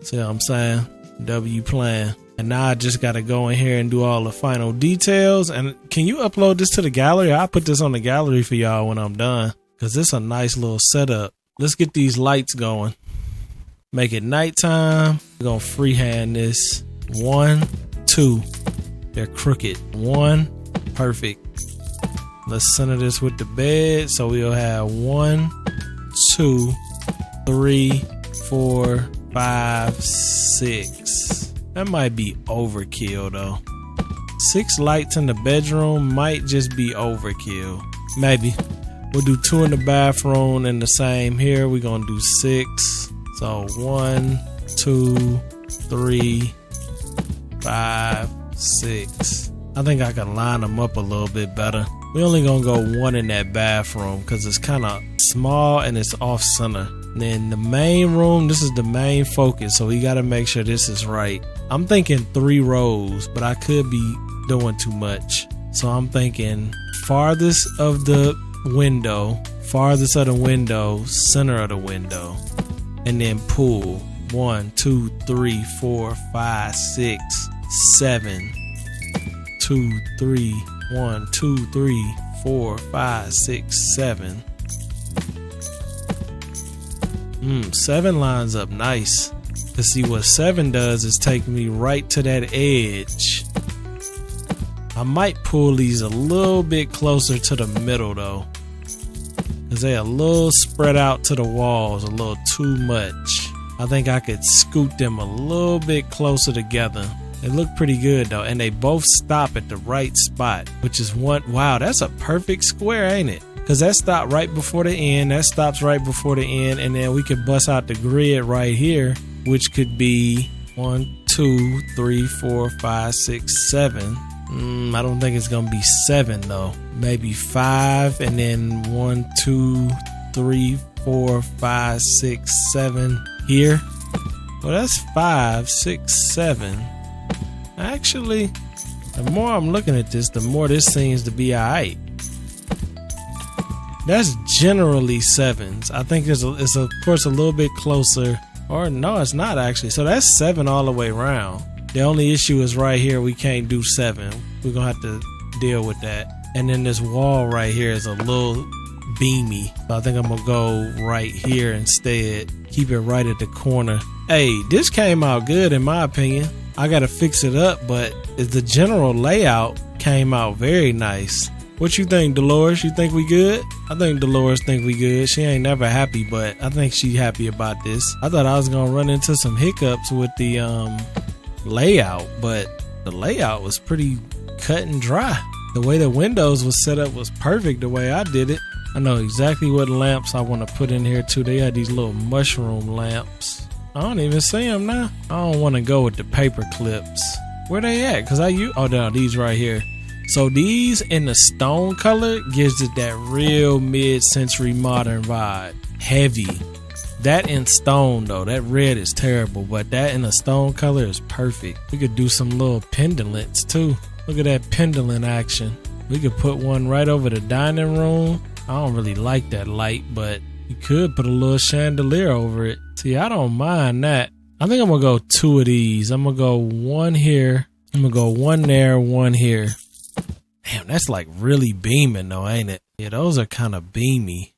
See what I'm saying? W plan. And now I just got to go in here and do all the final details. And can you upload this to the gallery? I'll put this on the gallery for y'all when I'm done, because this is a nice little setup. Let's get these lights going. Make it nighttime. We're going to freehand this. 1, 2. They're crooked. 1. Perfect. Let's center this with the bed. So we'll have 1, 2, 3, 4, 5, 6. That might be overkill though. 6 lights in the bedroom might just be overkill. Maybe. We'll do 2 in the bathroom and the same here. We're going to do 6. So 1, 2, 3, 5, 6. I think I can line them up a little bit better. We only gonna go 1 in that bathroom because it's kind of small and it's off center. And then the main room, this is the main focus, so we gotta make sure this is right. I'm thinking 3 rows, but I could be doing too much. So I'm thinking farthest of the window, farthest of the window, center of the window, and then pull 1, 2, 3, 4, 5, 6, 7, 2, 3, 1, 2, 3, 4, 5, 6, 7. 7 lines up nice. To see what 7 does is take me right to that edge. I might pull these a little bit closer to the middle though, because they're a little spread out to the walls, a little too much. I think I could scoot them a little bit closer together. They look pretty good though, and they both stop at the right spot, which is one. Wow, that's a perfect square, ain't it? Because that stopped right before the end, that stops right before the end, and then we could bust out the grid right here, which could be 1, 2, 3, 4, 5, 6, 7. I don't think it's gonna be 7 though. Maybe 5, and then 1, 2, 3, 4, 5, 6, 7 here. Well, that's 5, 6, 7. Actually, the more I'm looking at this, the more this seems to be alright. That's generally 7s. I think it's of course a little bit closer, or no, it's not actually. So that's 7 all the way around. The only issue is right here, we can't do 7. We're gonna have to deal with that. And then this wall right here is a little beamy. So I think I'm gonna go right here instead. Keep it right at the corner. Hey, this came out good in my opinion. I gotta fix it up, but the general layout came out very nice. What you think, Dolores? You think we good? I think Dolores think we good. She ain't never happy, but I think she happy about this. I thought I was gonna run into some hiccups with the layout, but the layout was pretty cut and dry. The way the windows was set up was perfect the way I did it. I know exactly what lamps I want to put in here too. They had these little mushroom lamps. I don't even see them now. I don't want to go with the paper clips. Where they at? Cause oh no, these right here. So these in the stone color gives it that real mid-century modern vibe. Heavy. That in stone though, that red is terrible, but that in a stone color is perfect. We could do some little pendulets too. Look at that pendulum action. We could put one right over the dining room. I don't really like that light, but you could put a little chandelier over it. See, I don't mind that. I think I'm gonna go 2 of these. I'm gonna go 1 here. I'm gonna go 1 there, 1 here. Damn, that's like really beaming though, ain't it? Yeah, those are kind of beamy.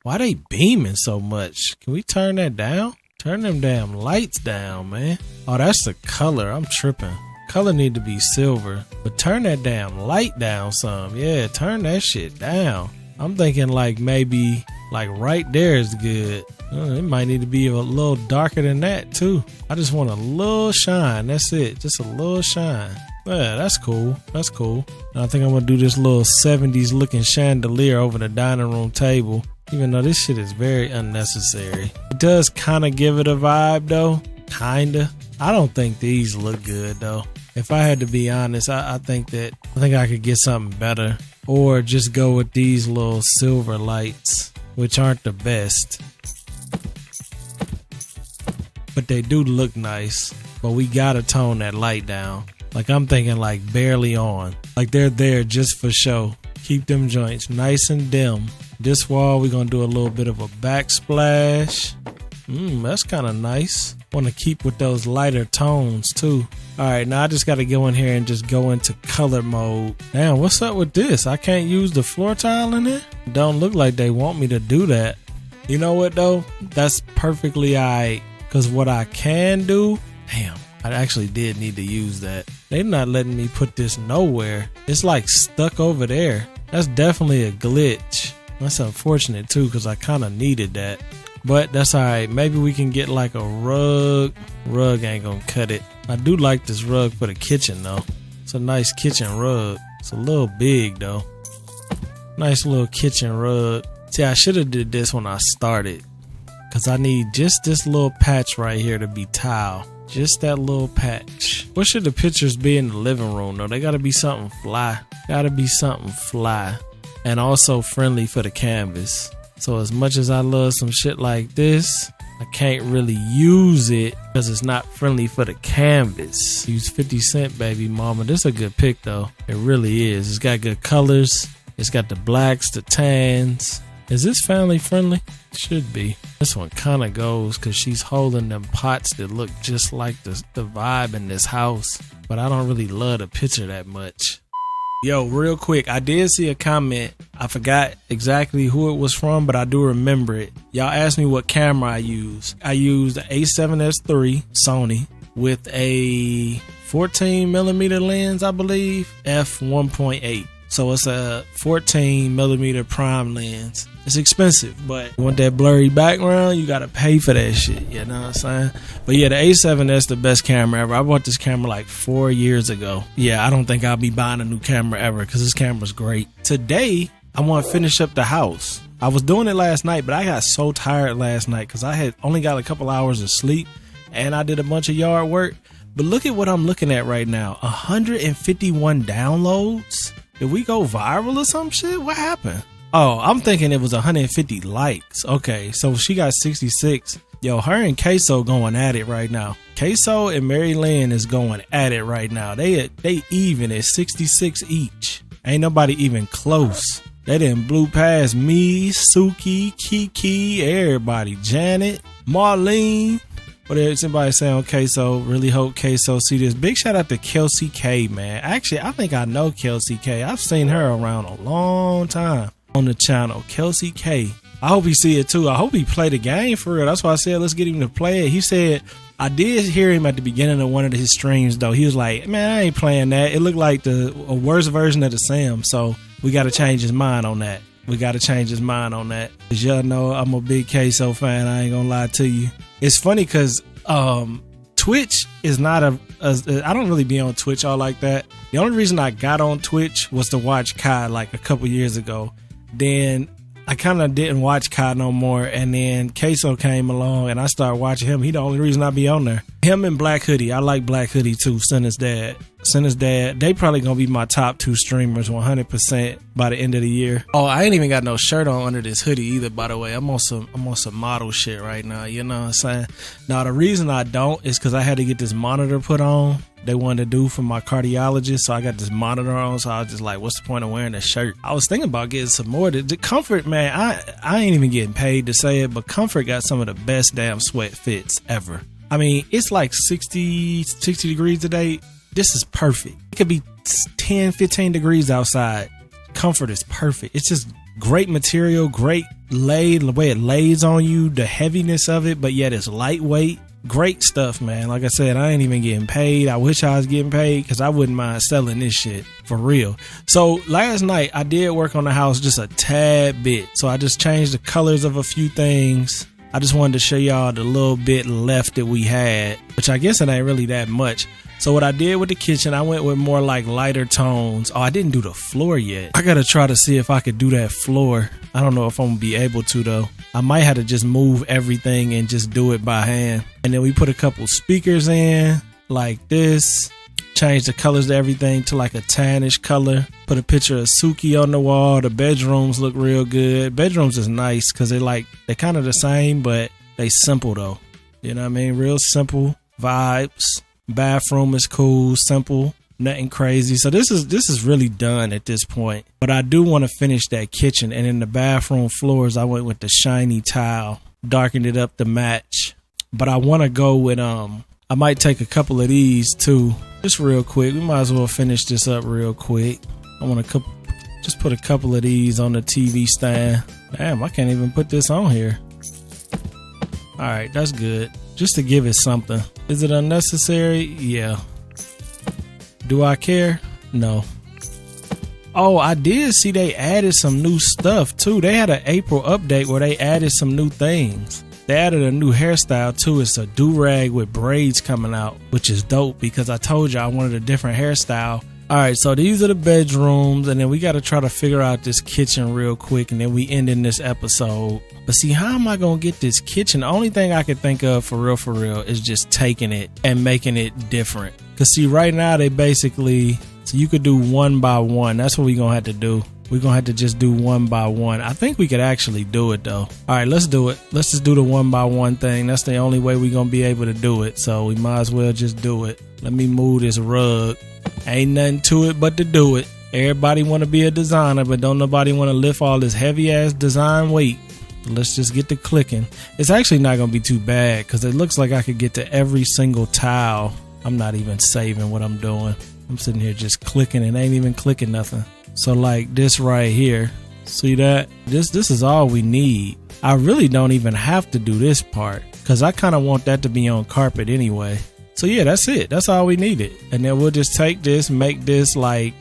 Why they beaming so much? Can we turn that down? Turn them damn lights down, man. Oh, that's the color. I'm tripping. Color need to be silver. But turn that damn light down some. Yeah, turn that shit down. I'm thinking like maybe like right there is good. It might need to be a little darker than that too. I just want a little shine. That's it. Just a little shine. Yeah, that's cool. That's cool. And I think I'm gonna do this little 70s looking chandelier over the dining room table. Even though this shit is very unnecessary. It does kind of give it a vibe though. Kinda. I don't think these look good though. If I had to be honest, I think I could get something better. Or just go with these little silver lights, which aren't the best. But they do look nice. But we gotta tone that light down. Like I'm thinking like barely on. Like they're there just for show. Keep them joints nice and dim. This wall we're gonna do a little bit of a backsplash. That's kind of nice. Want to keep with those lighter tones too. Alright, now I just gotta go in here and just go into color mode. Damn, what's up with this? I can't use the floor tile in it? Don't look like they want me to do that. You know what though? That's perfectly alright. Cause what I can do, damn, I actually did need to use that. They're not letting me put this nowhere. It's like stuck over there. That's definitely a glitch. That's unfortunate too, cause I kind of needed that. But that's alright. Maybe we can get like a rug. Rug ain't gonna cut it. I do like this rug for the kitchen though. It's a nice kitchen rug. It's a little big though. Nice little kitchen rug. See, I should have did this when I started. Cause I need just this little patch right here to be tile. Just that little patch. What should the pictures be in the living room though? They gotta be something fly. Gotta be something fly. And also friendly for the canvas. So as much as I love some shit like this, I can't really use it because it's not friendly for the canvas. Use 50 Cent, baby mama. This is a good pick though. It really is. It's got good colors. It's got the blacks, the tans. Is this family friendly? Should be. This one kind of goes because she's holding them pots that look just like the vibe in this house. But I don't really love the picture that much. Yo, real quick, I did see a comment. I forgot exactly who it was from, but I do remember it. Y'all asked me what camera I use. I used the A7S III Sony with a 14 millimeter lens, I believe, f1.8. So it's a 14 millimeter prime lens. It's expensive, but you want that blurry background, you gotta pay for that shit. You know what I'm saying? But yeah, the A7S the best camera ever. I bought this camera like 4 years ago. Yeah, I don't think I'll be buying a new camera ever because this camera's great. Today, I want to finish up the house. I was doing it last night, but I got so tired last night because I had only got a couple hours of sleep and I did a bunch of yard work. But look at what I'm looking at right now. 151 downloads. Did we go viral or some shit? What happened? Oh, I'm thinking it was 150 likes. Okay, so she got 66. Yo, her and CaseOh going at it right now. CaseOh and Mary Lynn is going at it right now. They even at 66 each. Ain't nobody even close. They done blew past me, Suki, Kiki, everybody. Janet, Marlene. What is somebody saying on CaseOh? Really hope CaseOh see this. Big shout out to Kelsey K, man. Actually, I think I know Kelsey K. I've seen her around a long time on the channel. Kelsey K. I hope he see it too. I hope he play the game for real. That's why I said let's get him to play it. He said, I did hear him at the beginning of one of his streams though. He was like, man, I ain't playing that. It looked like a worse version of the Sam. So we got to change his mind on that. Cause y'all know I'm a big CaseOh fan. I ain't gonna lie to you. It's funny cause Twitch is not I don't really be on Twitch all like that. The only reason I got on Twitch was to watch Kai like a couple years ago. Then I kind of didn't watch Kai no more, and then CaseOh came along and I started watching him. He the only reason I be on there. Him and Black Hoodie. I like Black Hoodie too. Sinner's Dad. They probably gonna be my top 2 streamers 100% by the end of the year. Oh, I ain't even got no shirt on under this hoodie either, by the way. I'm on some model shit right now, you know what I'm saying? Now the reason I don't is because I had to get this monitor put on. They wanted to do for my cardiologist, so I got this monitor on. So I was just like, what's the point of wearing a shirt? I was thinking about getting some more. The Comfort, man, I ain't even getting paid to say it, but Comfort got some of the best damn sweat fits ever. I mean, it's like 60 degrees today. This is perfect. It could be 10, 15 degrees outside. Comfort is perfect. It's just great material, great lay, the way it lays on you, the heaviness of it, but yet it's lightweight. Great stuff, man. Like I said, I ain't even getting paid. I wish I was getting paid because I wouldn't mind selling this shit for real. So last night I did work on the house just a tad bit. So I just changed the colors of a few things. I just wanted to show y'all the little bit left that we had, which I guess it ain't really that much. So what I did with the kitchen, I went with more like lighter tones. Oh, I didn't do the floor yet. I gotta try to see if I could do that floor. I don't know if I'm gonna be able to though. I might have to just move everything and just do it by hand. And then we put a couple speakers in like this. Change the colors to everything to like a tannish color. Put a picture of Suki on the wall. The bedrooms look real good. Bedrooms is nice because they're kind of the same, but they simple though. You know what I mean? Real simple vibes. Bathroom is cool, simple, nothing crazy. So this is really done at this point. But I do want to finish that kitchen. And in the bathroom floors, I went with the shiny tile, darkened it up to match. But I want to go with I might take a couple of these too, just real quick. We might as well finish this up real quick. I want to just put a couple of these on the TV stand. Damn, I can't even put this on here. All right, that's good. Just to give it something. Is it unnecessary? Yeah. Do I care? No. Oh, I did see they added some new stuff too. They had an April update where they added some new things. They added a new hairstyle too. It's a do-rag with braids coming out, which is dope because I told you I wanted a different hairstyle. All right, so these are the bedrooms, and then we got to try to figure out this kitchen real quick, and then we end in this episode. But see, how am I going to get this kitchen? The only thing I could think of for real is just taking it and making it different. Because see, right now they basically, so you could do one by one. That's what we're going to have to do. We're going to have to just do one by one. I think we could actually do it though. All right, let's do it. Let's just do the one by one thing. That's the only way we're going to be able to do it. So we might as well just do it. Let me move this rug. Ain't nothing to it but to do it. Everybody want to be a designer, but don't nobody want to lift all this heavy ass design weight. Let's just get to clicking. It's actually not going to be too bad because it looks like I could get to every single tile. I'm not even saving what I'm doing. I'm sitting here just clicking and ain't even clicking nothing. So like this right here, see that? This is all we need. I really don't even have to do this part because I kind of want that to be on carpet anyway. So yeah, that's it. That's all we needed. And then we'll just take this, make this like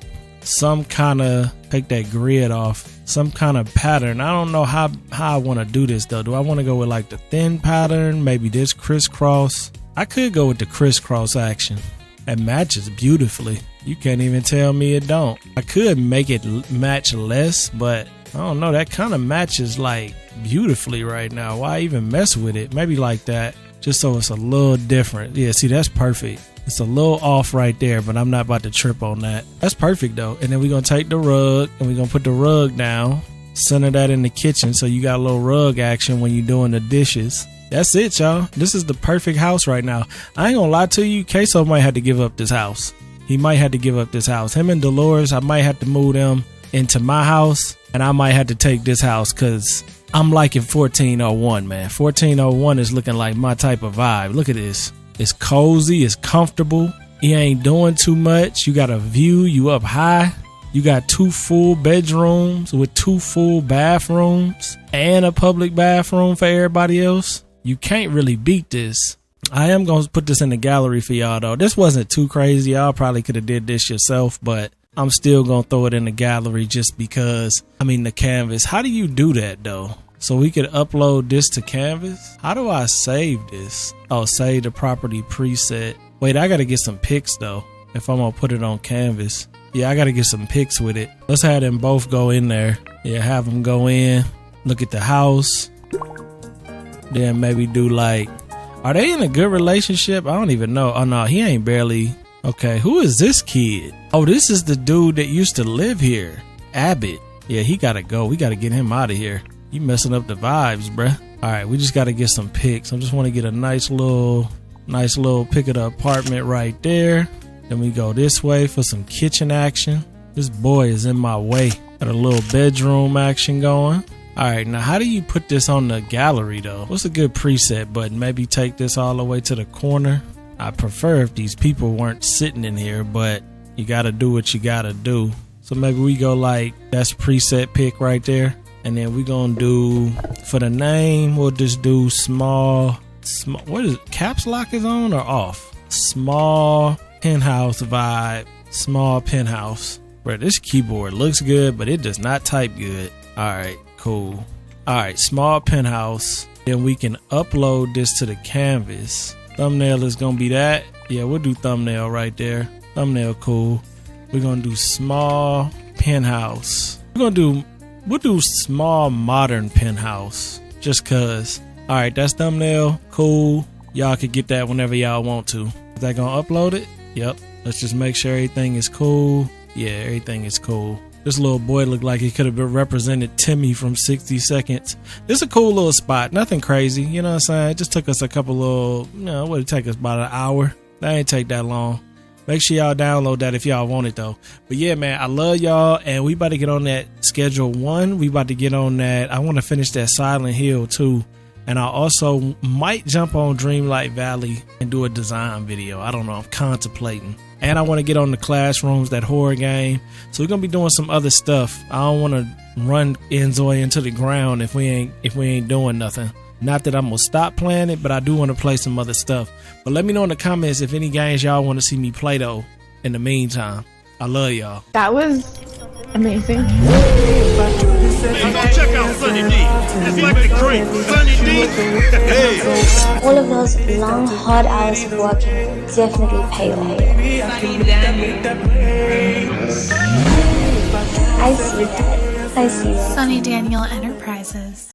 some kind of, take that grid off, some kind of pattern. I don't know how I want to do this though. Do I want to go with like the thin pattern? Maybe this crisscross. I could go with the crisscross action. It matches beautifully. You can't even tell me it don't. I could make it match less, but I don't know. That kind of matches like beautifully right now. Why even mess with it? Maybe like that, just so it's a little different. Yeah, see, that's perfect. It's a little off right there, but I'm not about to trip on that. That's perfect though. And then we're going to take the rug and we're going to put the rug down, center that in the kitchen so you got a little rug action when you're doing the dishes. That's it, y'all. This is the perfect house right now. I ain't gonna lie to you, CaseOh might have to give up this house. He might have to give up this house. Him and Dolores, I might have to move them into my house, and I might have to take this house because I'm liking 1401, man. 1401 is looking like my type of vibe. Look at this. It's cozy, it's comfortable. You ain't doing too much. You got a view, you up high. You got 2 full bedrooms with 2 full bathrooms and a public bathroom for everybody else. You can't really beat this. I am going to put this in the gallery for y'all though. This wasn't too crazy. Y'all probably could have did this yourself, but I'm still going to throw it in the gallery just because, the canvas. How do you do that though? So we could upload this to Canvas. How do I save this? Oh, save the property preset. Wait, I got to get some pics though if I'm going to put it on Canvas. Yeah, I got to get some pics with it. Let's have them both go in there. Yeah, have them go in, look at the house. Then maybe do like, are they in a good relationship? I don't even know. Oh no, he ain't barely. Okay, who is this kid? Oh, this is the dude that used to live here. Abbott. Yeah, he got to go. We got to get him out of here. You messing up the vibes, bruh. All right, we just got to get some pics. I just want to get a nice little pick of the apartment right there. Then we go this way for some kitchen action. This boy is in my way. Got a little bedroom action going. All right, now how do you put this on the gallery though? What's a good preset button? Maybe take this all the way to the corner. I prefer if these people weren't sitting in here, but you got to do what you got to do. So maybe we go like, that's preset pick right there. And then we're going to do, for the name, we'll just do small, what is it? Caps lock is on or off? Small penthouse vibe. Small penthouse. Bro, this keyboard looks good, but it does not type good. All right, cool. All right, small penthouse. Then we can upload this to the canvas. Thumbnail is going to be that. Yeah, we'll do thumbnail right there. Thumbnail, cool. We're going to do small penthouse. We'll do small modern penthouse just cause. All right, that's thumbnail. Cool. Y'all could get that whenever y'all want to. Is that gonna upload it? Yep. Let's just make sure everything is cool. Yeah, everything is cool. This little boy looked like he could have been represented Timmy from 60 Seconds. This is a cool little spot. Nothing crazy. You know what I'm saying? It just took us a couple little, what did it take us? About an hour. That ain't take that long. Make sure y'all download that if y'all want it though. But yeah, man, I love y'all. And we about to get on that schedule 1. We about to get on that. I want to finish that Silent Hill too. And I also might jump on Dreamlight Valley and do a design video. I don't know. I'm contemplating. And I want to get on the Classrooms, that horror game. So we're going to be doing some other stuff. I don't want to run InZOI into the ground if we ain't doing nothing. Not that I'm going to stop playing it, but I do want to play some other stuff. But let me know in the comments if any games y'all want to see me play though in the meantime. I love y'all. That was amazing. Hey, check out Sonny D. It's like the great Sonny D. Hey. All of those long, hard hours of working definitely pay off. I see that. Sonny Daniel Enterprises.